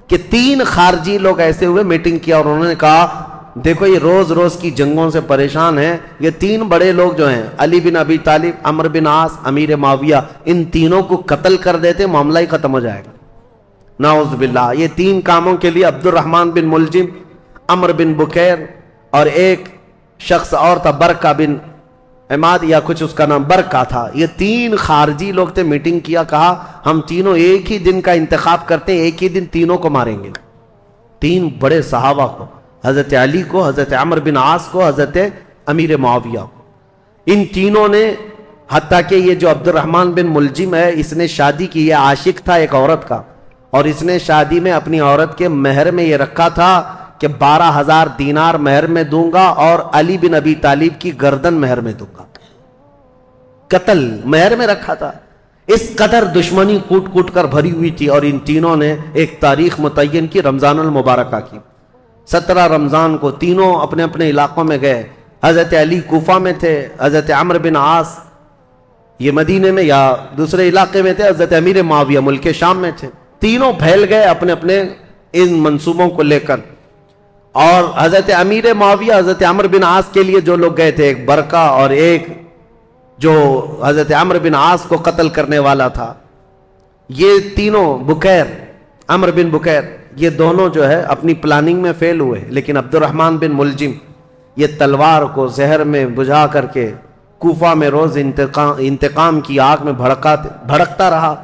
کہ 3 خارجی لوگ ایسے ہوئے، میٹنگ کیا اور انہوں نے کہا دیکھو یہ روز روز کی جنگوں سے پریشان ہیں، یہ 3 بڑے لوگ جو ہیں علی بن ابی طالب، عمرو بن عاص، امیر معاویہ، ان تینوں کو قتل کر دیتے معاملہ ہی ختم ہو جائے گا۔ نعوذ باللہ، یہ 3 کاموں کے لیے عبد الرحمن بن ملجم، عمرو بن بکیر اور ایک شخص اور تھا برکہ بن عماد یا کچھ اس کا نام برکہ تھا، یہ 3 خارجی لوگ تھے، میٹنگ کیا، کہا ہم تینوں ایک ہی دن کا انتخاب کرتے ہیں، ایک ہی دن تینوں کو ماریں گے، 3 بڑے صحابہ کو، حضرت علی کو، حضرت عمرو بن عاص کو، حضرت امیر معاویہ کو۔ ان تینوں نے، حتیٰ کہ یہ جو عبد الرحمن بن ملجم ہے اس نے شادی کی، یہ عاشق تھا ایک عورت کا، اور اس نے شادی میں اپنی عورت کے مہر میں یہ رکھا تھا کہ 12,000 دینار مہر میں دوں گا اور علی بن ابی طالب کی گردن مہر میں دوں گا، قتل مہر میں رکھا تھا۔ اس قدر دشمنی کوٹ کوٹ کر بھری ہوئی تھی، اور ان تینوں نے ایک تاریخ متعین کی، رمضان المبارکہ کی۔ 17 رمضان کو تینوں اپنے اپنے علاقوں میں گئے، حضرت علی کوفہ میں تھے، حضرت عمرو بن عاص یہ مدینے میں یا دوسرے علاقے میں تھے، حضرت امیر معاویہ ملک شام میں تھے، تینوں پھیل گئے اپنے اپنے ان منصوبوں کو لے کر۔ اور حضرت امیر معاویہ حضرت عمرو بن عاص کے لیے جو لوگ گئے تھے، ایک برکہ اور ایک جو حضرت عمرو بن عاص کو قتل کرنے والا تھا، یہ تینوں بکیر، عمرو بن بکیر، یہ دونوں جو ہے اپنی پلاننگ میں فیل ہوئے، لیکن عبد الرحمن بن ملجم یہ تلوار کو زہر میں بجھا کر کے کوفہ میں روز انتقام کی آگ میں بھڑکتا رہا،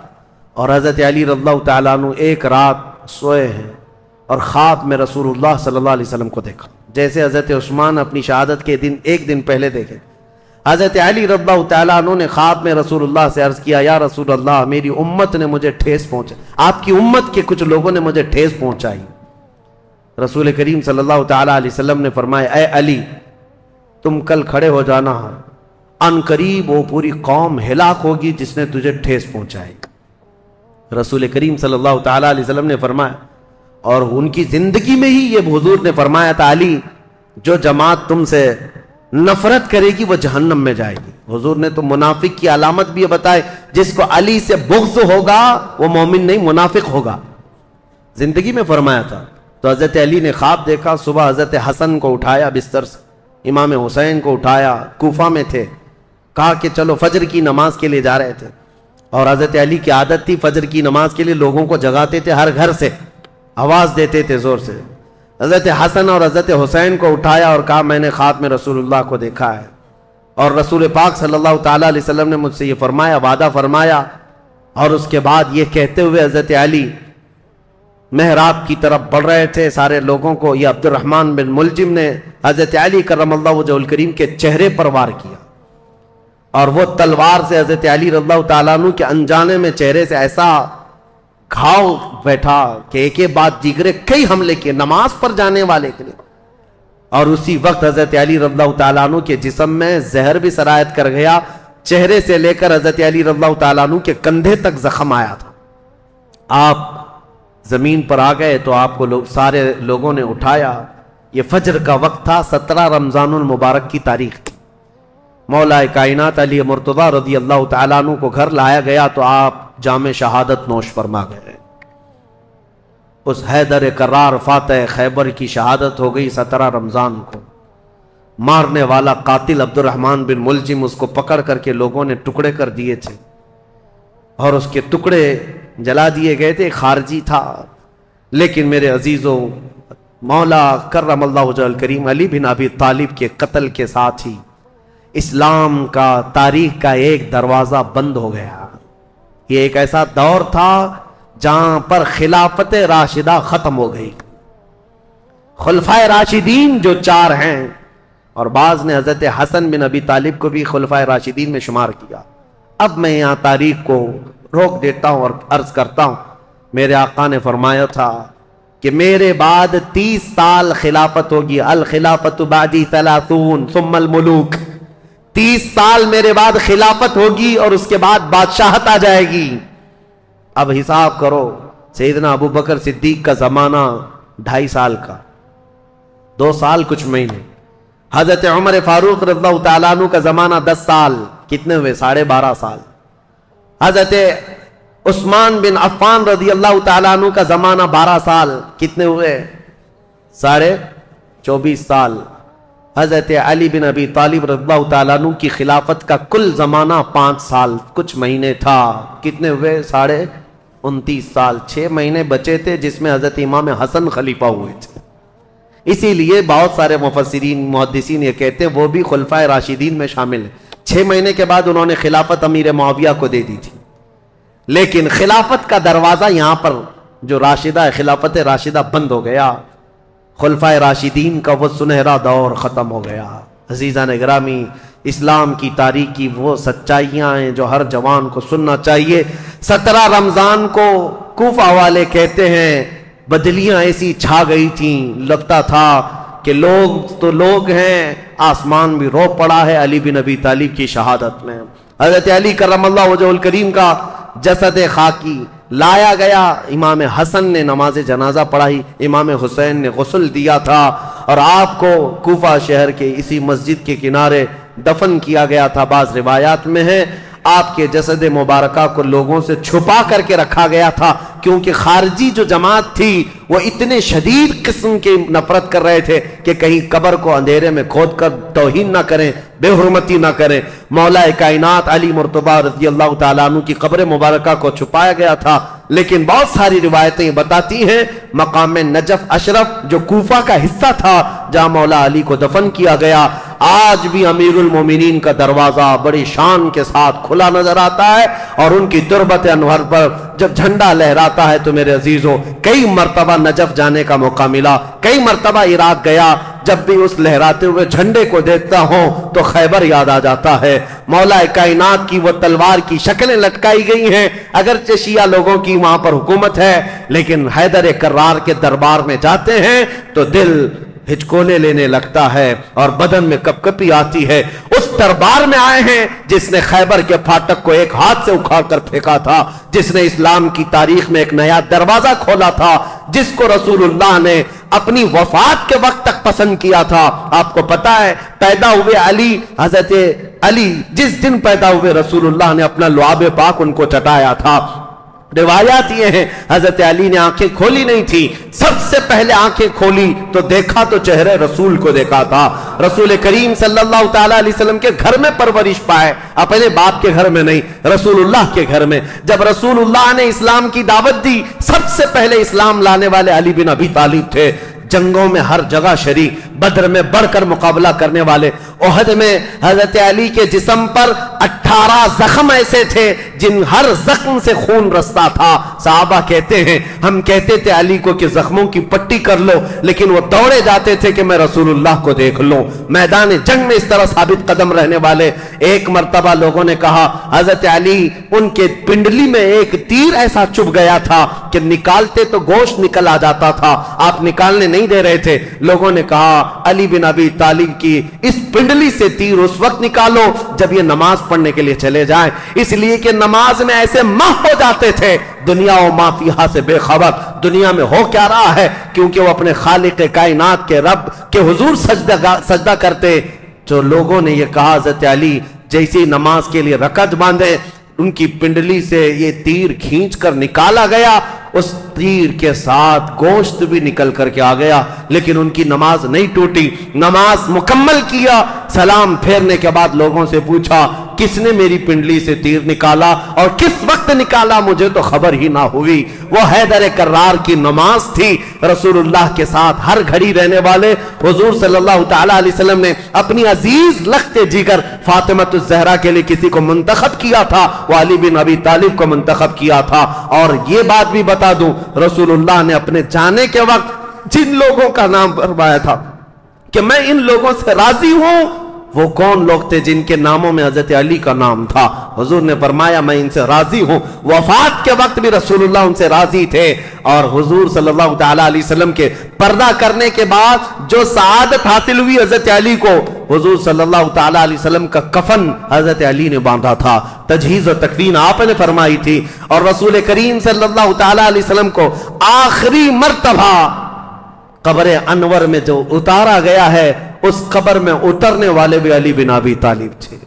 اور حضرت علی رضی اللہ تعالیٰ عنہ ایک رات سوئے ہیں اور خواب میں رسول اللہ صلی اللہ علیہ وسلم کو دیکھا، جیسے حضرت عثمان اپنی شہادت کے دن ایک دن پہلے دیکھے۔ حضرت علی رضی اللہ تعالیٰ عنہ نے خواب میں رسول اللہ سے عرض کیا، یا رسول اللہ میری امت نے مجھے ٹھیس پہنچا، آپ کی امت کے کچھ لوگوں نے مجھے ٹھیس پہنچائی۔ رسول کریم صلی اللہ تعالیٰ علیہ وسلم نے فرمایا، اے علی تم کل کھڑے ہو جانا، ان قریب وہ پوری قوم ہلاک ہوگی جس نے تجھے ٹھیس پہنچائی۔ رسول کریم صلی اللہ تعالیٰ علیہ وسلم نے فرمایا، اور ان کی زندگی میں ہی یہ حضور نے فرمایا تھا، علی جو جماعت تم سے نفرت کرے گی وہ جہنم میں جائے گی۔ حضور نے تو منافق کی علامت بھی بتائے، جس کو علی سے بغض ہوگا وہ مومن نہیں منافق ہوگا، زندگی میں فرمایا تھا۔ تو حضرت علی نے خواب دیکھا، صبح حضرت حسن کو اٹھایا بستر سے، امام حسین کو اٹھایا، کوفہ میں تھے، کہا کہ چلو فجر کی نماز کے لیے جا رہے تھے، اور حضرت علی کی عادت تھی فجر کی نماز کے لیے لوگوں کو جگاتے تھے، ہر گھر سے آواز دیتے تھے زور سے۔ حضرت حسن اور حضرت حسین کو اٹھایا اور کہا میں نے خواب میں رسول اللہ کو دیکھا ہے، اور رسول پاک صلی اللہ تعالیٰ علیہ وسلم نے مجھ سے یہ فرمایا، وعدہ فرمایا۔ اور اس کے بعد یہ کہتے ہوئے حضرت علی محراب کی طرف بڑھ رہے تھے سارے لوگوں کو، یہ عبد الرحمن بن ملجم نے حضرت علی کرم اللہ وجہہ الکریم کے چہرے پر وار کیا، اور وہ تلوار سے حضرت علی رضی اللہ تعالیٰ عنہ کے انجانے میں چہرے سے ایسا گھاؤ بیٹھا کہ ایک کے بعد دیگرے کئی حملے کیے نماز پر جانے والے کے لیے، اور اسی وقت حضرت علی رضی اللہ تعالیٰ عنہ کے جسم میں زہر بھی سرایت کر گیا، چہرے سے لے کر حضرت علی رضی اللہ تعالیٰ عنہ کے کندھے تک زخم آیا تھا۔ آپ زمین پر آ گئے تو آپ کو سارے لوگوں نے اٹھایا، یہ فجر کا وقت تھا، 17 رمضان المبارک کی تاریخ تھی، مولا کائنات علی مرتضیٰ رضی اللہ تعالیٰ عنہ کو گھر لایا گیا تو آپ جام شہادت نوش فرما گئے۔ اس حیدر کرار فاتح خیبر کی شہادت ہو گئی 17 رمضان کو۔ مارنے والا قاتل عبد الرحمن بن ملجم اس کو پکڑ کر کے لوگوں نے ٹکڑے کر دیے تھے، اور اس کے ٹکڑے جلا دیے گئے تھے، خارجی تھا۔ لیکن میرے عزیزوں، مولا کرم اللہ وجہہ الکریم علی بن ابی طالب کے قتل کے ساتھ ہی اسلام کا تاریخ کا ایک دروازہ بند ہو گیا۔ یہ ایک ایسا دور تھا جہاں پر خلافت راشدہ ختم ہو گئی. خلفائے راشدین جو 4 ہیں، اور بعض نے حضرت حسن بن ابی طالب کو بھی خلفائے راشدین میں شمار کیا. اب میں یہاں تاریخ کو روک دیتا ہوں اور عرض کرتا ہوں، میرے آقا نے فرمایا تھا کہ میرے بعد 30 سال خلافت ہوگی. الخلافت بعدی 30 ثم الملوک. 30 سال میرے بعد خلافت ہوگی اور اس کے بعد بادشاہت آ جائے گی. اب حساب کرو، سیدنا ابو بکر صدیق کا زمانہ 2.5 سال کا، 2 سال کچھ مہینے. حضرت عمر فاروق رضی اللہ تعالیٰ عنہ کا زمانہ 10 سال، کتنے ہوئے؟ 12.5 سال. حضرت عثمان بن عفان رضی اللہ تعالیٰ عنہ کا زمانہ 12 سال، کتنے ہوئے؟ 24.5 سال. حضرت علی بن ابی طالب رضی اللہ تعالیٰ عنہ کی خلافت کا کل زمانہ 5 سال کچھ مہینے تھا، کتنے ہوئے؟ 29.5 سال. 6 مہینے بچے تھے جس میں حضرت امام حسن خلیفہ ہوئے تھے. اسی لیے بہت سارے مفسرین محدثین یہ کہتے ہیں وہ بھی خلفائے راشدین میں شامل ہیں. 6 مہینے کے بعد انہوں نے خلافت امیر معاویہ کو دے دی تھی، لیکن خلافت کا دروازہ یہاں پر جو راشدہ ہے، خلافت راشدہ بند ہو گیا. خلفائے راشدین کا وہ سنہرا دور ختم ہو گیا. عزیزان گرامی، اسلام کی تاریخ کی وہ سچائیاں ہیں جو ہر جوان کو سننا چاہیے. 17 رمضان کو کوفہ والے کہتے ہیں بدلیاں ایسی چھا گئی تھیں، لگتا تھا کہ لوگ تو لوگ ہیں، آسمان بھی رو پڑا ہے علی بن ابی طالب کی شہادت میں. حضرت علی کرم اللہ وجہہ الکریم کا جسد خاکی لایا گیا. امام حسن نے نماز جنازہ پڑھائی، امام حسین نے غسل دیا تھا، اور آپ کو کوفہ شہر کے اسی مسجد کے کنارے دفن کیا گیا تھا. بعض روایات میں ہے آپ کے جسد مبارکہ کو لوگوں سے چھپا کر کے رکھا گیا تھا، کیونکہ خارجی جو جماعت تھی وہ اتنے شدید قسم کی نفرت کر رہے تھے کہ کہیں قبر کو اندھیرے میں کھود کر توہین نہ کریں، بے حرمتی نہ کریں. مولا کائنات علی مرتضیٰ رضی اللہ تعالیٰ عنہ کی قبر مبارکہ کو چھپایا گیا تھا. لیکن بہت ساری روایتیں بتاتی ہیں مقام نجف اشرف جو کوفہ کا حصہ تھا جہاں مولا علی کو دفن کیا گیا، آج بھی امیر المومنین کا دروازہ بڑی شان کے ساتھ کھلا نظر آتا ہے. اور ان کی تربت انور پر جب جھنڈا لہراتا ہے تو میرے عزیزوں کئی مرتبہ نجف جانے کا موقع ملا، کئی مرتبہ عراق گیا. جب بھی اس لہراتے ہوئے جھنڈے کو دیکھتا ہوں تو خیبر یاد آ جاتا ہے. مولا کائنات کی وہ تلوار کی شکلیں لٹکائی گئی ہیں، اگرچہ شیعہ لوگوں کی وہاں پر حکومت ہے، لیکن حیدر کرار کے دربار میں جاتے ہیں تو دل ہچکولے لینے لگتا ہے اور بدن میں کپکپی آتی ہے. اس دربار میں آئے ہیں جس نے خیبر کے پھاٹک کو ایک ہاتھ سے اکھاڑ کر پھینکا تھا، جس نے اسلام کی تاریخ میں ایک نیا دروازہ کھولا تھا، جس کو رسول اللہ نے اپنی وفات کے وقت تک پسند کیا تھا. آپ کو پتا ہے پیدا ہوئے علی، حضرت علی جس دن پیدا ہوئے رسول اللہ نے اپنا لعاب پاک ان کو چٹایا تھا. روایات یہ ہیں حضرت علی نے آنکھیں کھولی نہیں تھی، سب سے پہلے آنکھیں کھولی تو دیکھا تو چہرے رسول کو دیکھا تھا. رسول کریم صلی اللہ تعالیٰ علیہ وسلم کے گھر میں پرورش پائے، اپنے باپ کے گھر میں نہیں، رسول اللہ کے گھر میں. جب رسول اللہ نے اسلام کی دعوت دی سب سے پہلے اسلام لانے والے علی بن ابی طالب تھے. جنگوں میں ہر جگہ شریک، بدر میں بڑھ کر مقابلہ کرنے والے. احد میں حضرت علی کے جسم پر 18 زخم ایسے تھے جن ہر زخم سے خون رستا تھا. صحابہ کہتے ہیں ہم کہتے تھے علی کو کہ زخموں کی پٹی کر لو، لیکن وہ دوڑے جاتے تھے کہ میں رسول اللہ کو دیکھ لوں. میدان جنگ میں اس طرح ثابت قدم رہنے والے. ایک مرتبہ لوگوں نے کہا حضرت علی ان کے پنڈلی میں ایک تیر ایسا چبھ گیا تھا کہ نکالتے تو گوشت نکل آ جاتا تھا، آپ نکالنے نہیں دے رہے تھے. لوگوں نے کہا علی بن ابی طالب کی اس پنڈلی سے تیر اس وقت نکالو جب یہ نماز پڑھنے کے لیے چلے جائیں، اس لیے کہ نماز میں ایسے ماہ ہو جاتے تھے دنیا و ما فیہا سے بے خبر، دنیا میں ہو کیا رہا ہے، کیونکہ وہ اپنے خالق کائنات کے رب کے حضور سجدہ کرتے. جو لوگوں نے یہ کہا حضرت علی جیسی نماز کے لیے رکعت باندھے، ان کی پنڈلی سے یہ تیر کھینچ کر نکالا گیا، اس تیر کے ساتھ گوشت بھی نکل کر کے آ گیا، لیکن ان کی نماز نہیں ٹوٹی. نماز مکمل کیا، سلام پھیرنے کے بعد لوگوں سے پوچھا کس نے میری پنڈلی سے تیر نکالا اور کس وقت نکالا، مجھے تو خبر ہی نہ ہوئی۔ وہ حیدر کرار کی نماز تھی، رسول اللہ کے ساتھ ہر گھڑی رہنے والے حضور صلی اللہ تعالی علیہ وسلم نے اپنی عزیز لخت جگر فاطمہ الزہرا کے لیے کسی کو منتخب کیا تھا، وہ علی بن ابی طالب کو منتخب کیا تھا۔ اور یہ بات بھی بتا دوں، رسول اللہ نے اپنے جانے کے وقت جن لوگوں کا نام فرمایا تھا کہ میں ان لوگوں سے راضی ہوں، وہ کون لوگ تھے جن کے ناموں میں حضرت علی کا نام تھا؟ حضور نے فرمایا میں ان سے راضی ہوں۔ وفات کے وقت بھی رسول اللہ ان سے راضی تھے، اور حضور صلی اللہ تعالی علیہ وسلم کے پردہ کرنے کے بعد جو سعادت حاصل ہوئی حضرت علی کو، حضور صلی اللہ تعالی علیہ وسلم کا کفن حضرت علی نے باندھا تھا، تجہیز و تکفین آپ نے فرمائی تھی، اور رسول کریم صلی اللہ تعالی علیہ وسلم کو آخری مرتبہ قبر انور میں جو اتارا گیا ہے، اس قبر میں اترنے والے بھی علی بن ابی طالب تھے۔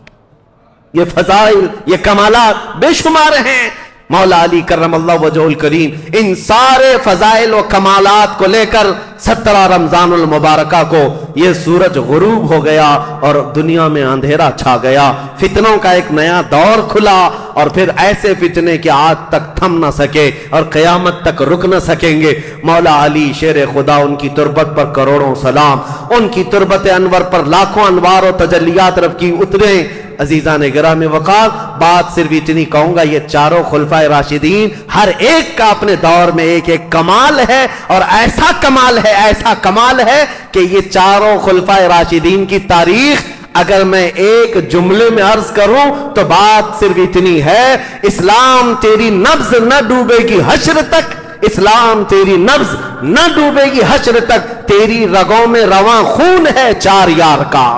یہ فضائل، یہ کمالات بے شمار ہیں۔ مولا علی کرم اللہ وجہہ الکریم ان سارے فضائل و کمالات کو لے کر 17 رمضان المبارکہ کو یہ سورج غروب ہو گیا اور دنیا میں اندھیرا چھا گیا، فتنوں کا ایک نیا دور کھلا، اور پھر ایسے فتنے کہ آج تک تھم نہ سکے اور قیامت تک رک نہ سکیں گے۔ مولا علی شیر خدا، ان کی تربت پر کروڑوں سلام، ان کی تربت انور پر لاکھوں انوار و تجلیات رب کی اترے۔ عزیزان گرامی وقار، بات صرف اتنی کہوں گا، یہ چاروں خلفائے راشدین ہر ایک کا اپنے دور میں ایک ایک کمال ہے، اور ایسا کمال ہے کہ یہ چاروں خلفائے راشدین کی تاریخ اگر میں ایک جملے میں عرض کروں تو بات صرف اتنی ہے: اسلام تیری نبض نہ ڈوبے گی حشر تک، اسلام تیری نبض نہ ڈوبے گی حشر تک، تیری رگوں میں رواں خون ہے چار یار کا۔